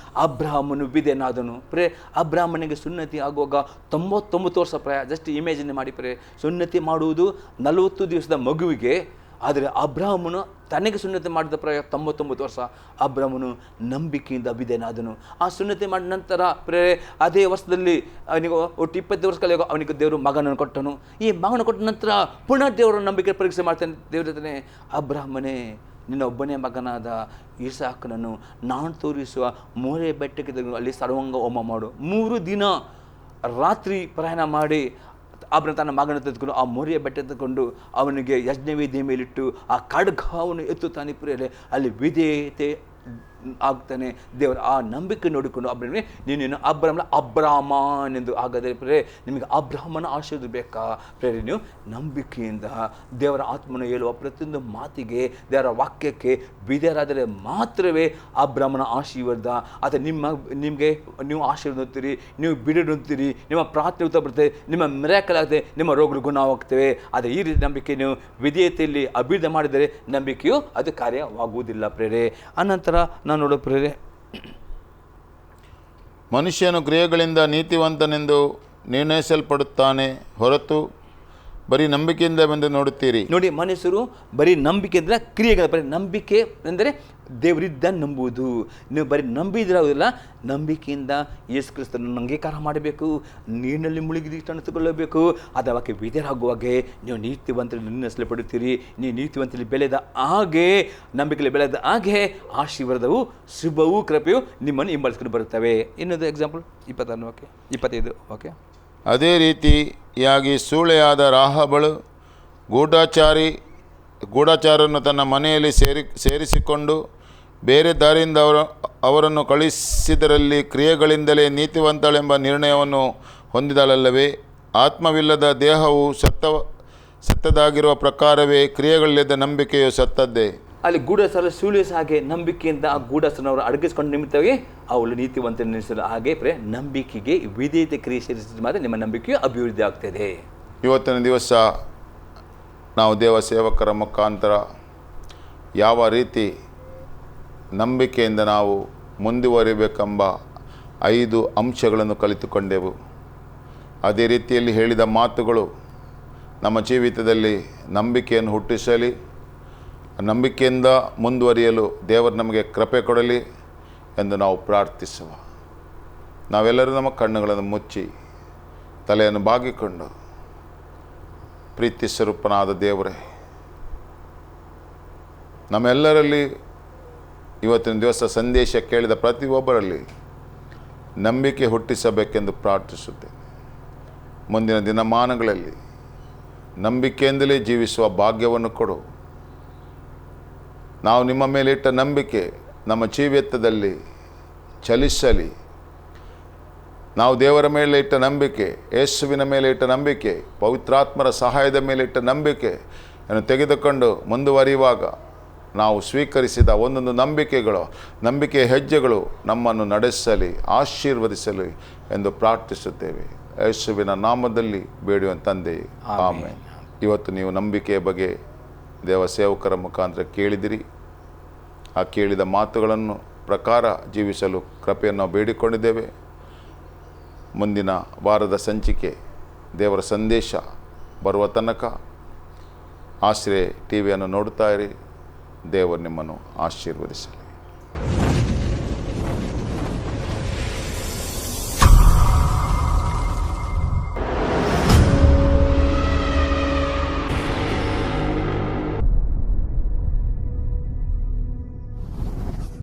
Speaker 2: ಅಬ್ರಾಹ್ಮನು ವಿಧೇಯನಾದನು. ಅಬ್ರಾಹ್ಮನಿಗೆ ಸುನ್ನತಿ ಆಗುವಾಗ 99 ವರ್ಷ ಪ್ರಾಯ. ಜಸ್ಟ್ ಇಮೇಜಿನ್ ಮಾಡಿ ಸುನ್ನತಿ ಮಾಡುವುದು 40 ದಿವಸದ ಮಗುವಿಗೆ. ಆದರೆ ಅಬ್ರಾಹ್ಮನು ತನಗೆ ಸುನ್ನತಿ ಮಾಡಿದ ಪ್ರಾಯ 99 ವರ್ಷ. ಅಬ್ರಾಹ್ಮನು ನಂಬಿಕೆಯಿಂದ ವಿಧೇಯನಾದನು. ಆ ಸುನ್ನತಿ ಮಾಡಿದ ನಂತರ ಅದೇ ವರ್ಷದಲ್ಲಿ ಅವನಿಗೆ ಒಟ್ಟು 20 ವರ್ಷ ಕಳೆಯುವಾಗ ಅವನಿಗೆ ದೇವರು ಮಗನನ್ನು ಕೊಟ್ಟನು. ಈ ಮಗನ ಕೊಟ್ಟ ನಂತರ ಪುನಃ ದೇವರ ನಂಬಿಕೆ ಪರೀಕ್ಷೆ ಮಾಡ್ತಾನೆ. ದೇವ್ರ ಹೇಳ್ತಾನೆ, ಅಬ್ರಾಹ್ಮನೇ, ನಿನ್ನ ಒಬ್ಬನೇ ಮಗನಾದ ಇಸಾಕನನ್ನು ನಾನು ತೋರಿಸುವ ಮೋರೆ ಬೆಟ್ಟಕ್ಕೆ ಅಲ್ಲಿ ಸರ್ವಾಂಗ ಹೋಮ ಮಾಡು. 3 ದಿನ ರಾತ್ರಿ ಪ್ರಯಾಣ ಮಾಡಿ ಅಬ್ರ ತನ್ನ ಮಗನ ತೆಗೆದುಕೊಂಡು ಆ ಮೊರೆಯ ಬೆಟ್ಟ ತೆಗೆದುಕೊಂಡು ಅವನಿಗೆ ಯಜ್ಞವೇದಿಯ ಮೇಲಿಟ್ಟು ಆ ಖಡ್ಗವನ್ನು ಎತ್ತುತ್ತಾನೆ ಪ್ರಿಯರೇ. ಅಲ್ಲಿ ವಿಧೇಯತೆ ಆಗ್ತಾನೆ. ದೇವರ ಆ ನಂಬಿಕೆ ನೋಡಿಕೊಂಡು ಅಬ್ರಹ್ಮನೇ, ನೀನೇನು ಅಬ್ರಾಹ್ಮನ್ ಎಂದು ಆಗದೆ ಪ್ರೇರೆ. ನಿಮಗೆ ಅಬ್ರಾಹ್ಮನ ಆಶೀರ್ವಾದ ಬೇಕಾ ಪ್ರೇರೆ? ನೀವು ನಂಬಿಕೆಯಿಂದ ದೇವರ ಆತ್ಮನ ಹೇಳುವ ಪ್ರತಿಯೊಂದು ಮಾತಿಗೆ, ದೇವರ ವಾಕ್ಯಕ್ಕೆ ವಿಧೇಯರಾದರೆ ಮಾತ್ರವೇ ಅಬ್ರಾಹ್ಮನ ಆಶೀರ್ವಾದ. ಅಥವಾ ನಿಮಗೆ ನೀವು ಆಶೀರ್ವಾದ ಹೊಂದ್ತೀರಿ, ನೀವು ಬಿಡುಗಡೆ ಹೊಂದ್ತೀರಿ, ನಿಮ್ಮ ಪ್ರಾರ್ಥನೆ ಉತ್ತರ ಬರ್ತದೆ, ನಿಮ್ಮ ಮಿರಾಕಲ್ ಆಗುತ್ತೆ, ನಿಮ್ಮ ರೋಗಗಳು ಗುಣವಾಗ್ತವೆ. ಆದರೆ ಈ ರೀತಿ ನಂಬಿಕೆ ನೀವು ವಿಧೇಯತೆಯಲ್ಲಿ ಅಭಿವೃದ್ಧಿ ಮಾಡಿದರೆ ನಂಬಿಕೆಯು ಅದು ಕಾರ್ಯವಾಗುವುದಿಲ್ಲ ಪ್ರೇರೆ. ಅನಂತರ ನಾನು ನೋಡೋ ಪ್ರೇರೆ,
Speaker 1: ಮನುಷ್ಯನು ಕ್ರಿಯೆಗಳಿಂದ ನೀತಿವಂತನೆಂದು ನಿರ್ಣಯಿಸಲ್ಪಡುತ್ತಾನೆ ಹೊರತು ಬರೀ ನಂಬಿಕೆಯಿಂದ ಬಂದು ನೋಡುತ್ತೀರಿ.
Speaker 2: ನೋಡಿ, ಮನುಷ್ಯರು ಬರೀ ನಂಬಿಕೆ ಅಂದರೆ ಕ್ರಿಯೆಗಳ, ಬರೀ ನಂಬಿಕೆ ಅಂದರೆ ದೇವರಿದ್ದ ನಂಬುವುದು. ನೀವು ಬರೀ ನಂಬಿದ್ರಾಗುದಿಲ್ಲ, ನಂಬಿಕೆಯಿಂದ ಯೇಸು ಕ್ರಿಸ್ತನನ್ನು ಅಂಗೀಕಾರ ಮಾಡಬೇಕು, ನೀರಿನಲ್ಲಿ ಮುಳುಗಿ ತಗೊಳ್ಳಬೇಕು. ಅದಕ್ಕೆ ವಿಧೇಯರಾಗುವಾಗೆ ನೀವು ನೀತಿವಂತರಲ್ಲಿ ನಿರ್ಣಯಿಸಲ್ಪಡುತ್ತೀರಿ. ನೀವು ನೀತಿವಂತರಲ್ಲಿ ಬೆಳೆದ ಹಾಗೆ, ನಂಬಿಕೆಯಲ್ಲಿ ಬೆಳೆದ ಹಾಗೆ ಆಶೀರ್ವಾದವು, ಶುಭವೂ, ಕೃಪೆಯು ನಿಮ್ಮನ್ನು ಹಿಂಬಾಲಿಸ್ಕೊಂಡು ಬರುತ್ತವೆ. ಇನ್ನೊಂದು ಎಕ್ಸಾಂಪಲ್ 25 ಓಕೆ.
Speaker 1: ಅದೇ ರೀತಿಯಾಗಿ ಸೂಳೆಯಾದ ರಾಹಾಬಳು ಗೂಢಚಾರನ್ನು ತನ್ನ ಮನೆಯಲ್ಲಿ ಸೇರಿಸಿಕೊಂಡು ಬೇರೆ ದಾರಿಯಿಂದ ಅವರನ್ನು ಕಳಿಸಿದರಲ್ಲಿ ಕ್ರಿಯೆಗಳಿಂದಲೇ ನೀತಿವಂತಳೆಂಬ ನಿರ್ಣಯವನ್ನು ಹೊಂದಿದಳಲ್ಲವೇ? ಆತ್ಮವಿಲ್ಲದ ದೇಹವು ಸತ್ತದಾಗಿರುವ ಪ್ರಕಾರವೇ ಕ್ರಿಯೆಗಳಿಲ್ಲದ ನಂಬಿಕೆಯು ಸತ್ತದ್ದೇ.
Speaker 2: ಅಲ್ಲಿ ಗೂಢಚಾರ ಸೂಳಿಸ ಹಾಗೆ ನಂಬಿಕೆಯಿಂದ ಆ ಗೂಢಚಾರನವರು ಅಡಗಿಸ್ಕೊಂಡು ನಿಮಿತ್ತವಾಗಿ ಅವಳು ನೀತಿವಂತ ನೆನೆಸಲು ಹಾಗೆ ನಂಬಿಕೆಗೆ ವಿಧೇಯತೆ ಕ್ರಿಯೆ ಸೇರಿಸಿದ ಮಾತ್ರ ನಿಮ್ಮ ನಂಬಿಕೆಯು ಅಭಿವೃದ್ಧಿ ಆಗ್ತದೆ.
Speaker 1: ಇವತ್ತಿನ ದಿವಸ ನಾವು ದೇವ ಸೇವಕರ ಮುಖಾಂತರ ಯಾವ ರೀತಿ ನಂಬಿಕೆಯಿಂದ ನಾವು ಮುಂದುವರಿಬೇಕೆಂಬ 5 ಅಂಶಗಳನ್ನು ಕಲಿತುಕೊಂಡೆವು. ಅದೇ ರೀತಿಯಲ್ಲಿ ಹೇಳಿದ ಮಾತುಗಳು ನಮ್ಮ ಜೀವಿತದಲ್ಲಿ ನಂಬಿಕೆಯನ್ನು ಹುಟ್ಟಿಸಲಿ, ನಂಬಿಕೆಯಿಂದ ಮುಂದುವರಿಯಲು ದೇವರು ನಮಗೆ ಕೃಪೆ ಕೊಡಲಿ ಎಂದು ನಾವು ಪ್ರಾರ್ಥಿಸುವ. ನಾವೆಲ್ಲರೂ ನಮ್ಮ ಕಣ್ಣುಗಳನ್ನು ಮುಚ್ಚಿ ತಲೆಯನ್ನು ಬಾಗಿಕೊಂಡು, ಪ್ರೀತಿ ಸ್ವರೂಪನಾದ ದೇವರೇ, ನಮ್ಮೆಲ್ಲರಲ್ಲಿ ಇವತ್ತಿನ ದಿವಸ ಸಂದೇಶ ಕೇಳಿದ ಪ್ರತಿಯೊಬ್ಬರಲ್ಲಿ ನಂಬಿಕೆ ಹುಟ್ಟಿಸಬೇಕೆಂದು ಪ್ರಾರ್ಥಿಸುತ್ತೇನೆ. ಮುಂದಿನ ದಿನಮಾನಗಳಲ್ಲಿ ನಂಬಿಕೆಯಿಂದಲೇ ಜೀವಿಸುವ ಭಾಗ್ಯವನ್ನು ಕೊಡು. ನಾವು ನಿಮ್ಮ ಮೇಲೆ ಇಟ್ಟ ನಂಬಿಕೆ ನಮ್ಮ ಜೀವಿತದಲ್ಲಿ ಚಲಿಸಲಿ. ನಾವು ದೇವರ ಮೇಲೆ ಇಟ್ಟ ನಂಬಿಕೆ, ಯೇಸುವಿನ ಮೇಲೆ ಇಟ್ಟ ನಂಬಿಕೆ, ಪವಿತ್ರಾತ್ಮರ ಸಹಾಯದ ಮೇಲೆ ಇಟ್ಟ ನಂಬಿಕೆಯನ್ನು ತೆಗೆದುಕೊಂಡು ಮುಂದುವರಿಯುವಾಗ ನಾವು ಸ್ವೀಕರಿಸಿದ ಒಂದೊಂದು ನಂಬಿಕೆಯ ಹೆಜ್ಜೆಗಳು ನಮ್ಮನ್ನು ನಡೆಸಲಿ, ಆಶೀರ್ವದಿಸಲಿ ಎಂದು ಪ್ರಾರ್ಥಿಸುತ್ತೇವೆ. ಯೇಸುವಿನ ನಾಮದಲ್ಲಿ ಬೇಡುವ ತಂದೆಯೇ, ಆಮೆನ್. ಇವತ್ತು ನೀವು ನಂಬಿಕೆಯ ಬಗ್ಗೆ ದೇವ ಸೇವಕರ ಮುಖಾಂತರ ಕೇಳಿದಿರಿ. ಆ ಕೇಳಿದ ಮಾತುಗಳನ್ನು ಪ್ರಕಾರ ಜೀವಿಸಲು ಕೃಪೆಯನ್ನು ನಾವು ಬೇಡಿಕೊಂಡಿದ್ದೇವೆ. ಮುಂದಿನ ವಾರದ ಸಂಚಿಕೆ ದೇವರ ಸಂದೇಶ ಬರುವ ತನಕ ಆಶ್ರಯ ಟಿವಿಯನ್ನು ನೋಡುತ್ತಾ ಇರಿ. ದೇವರು ನಿಮ್ಮನ್ನು ಆಶೀರ್ವದಿಸಲಿ.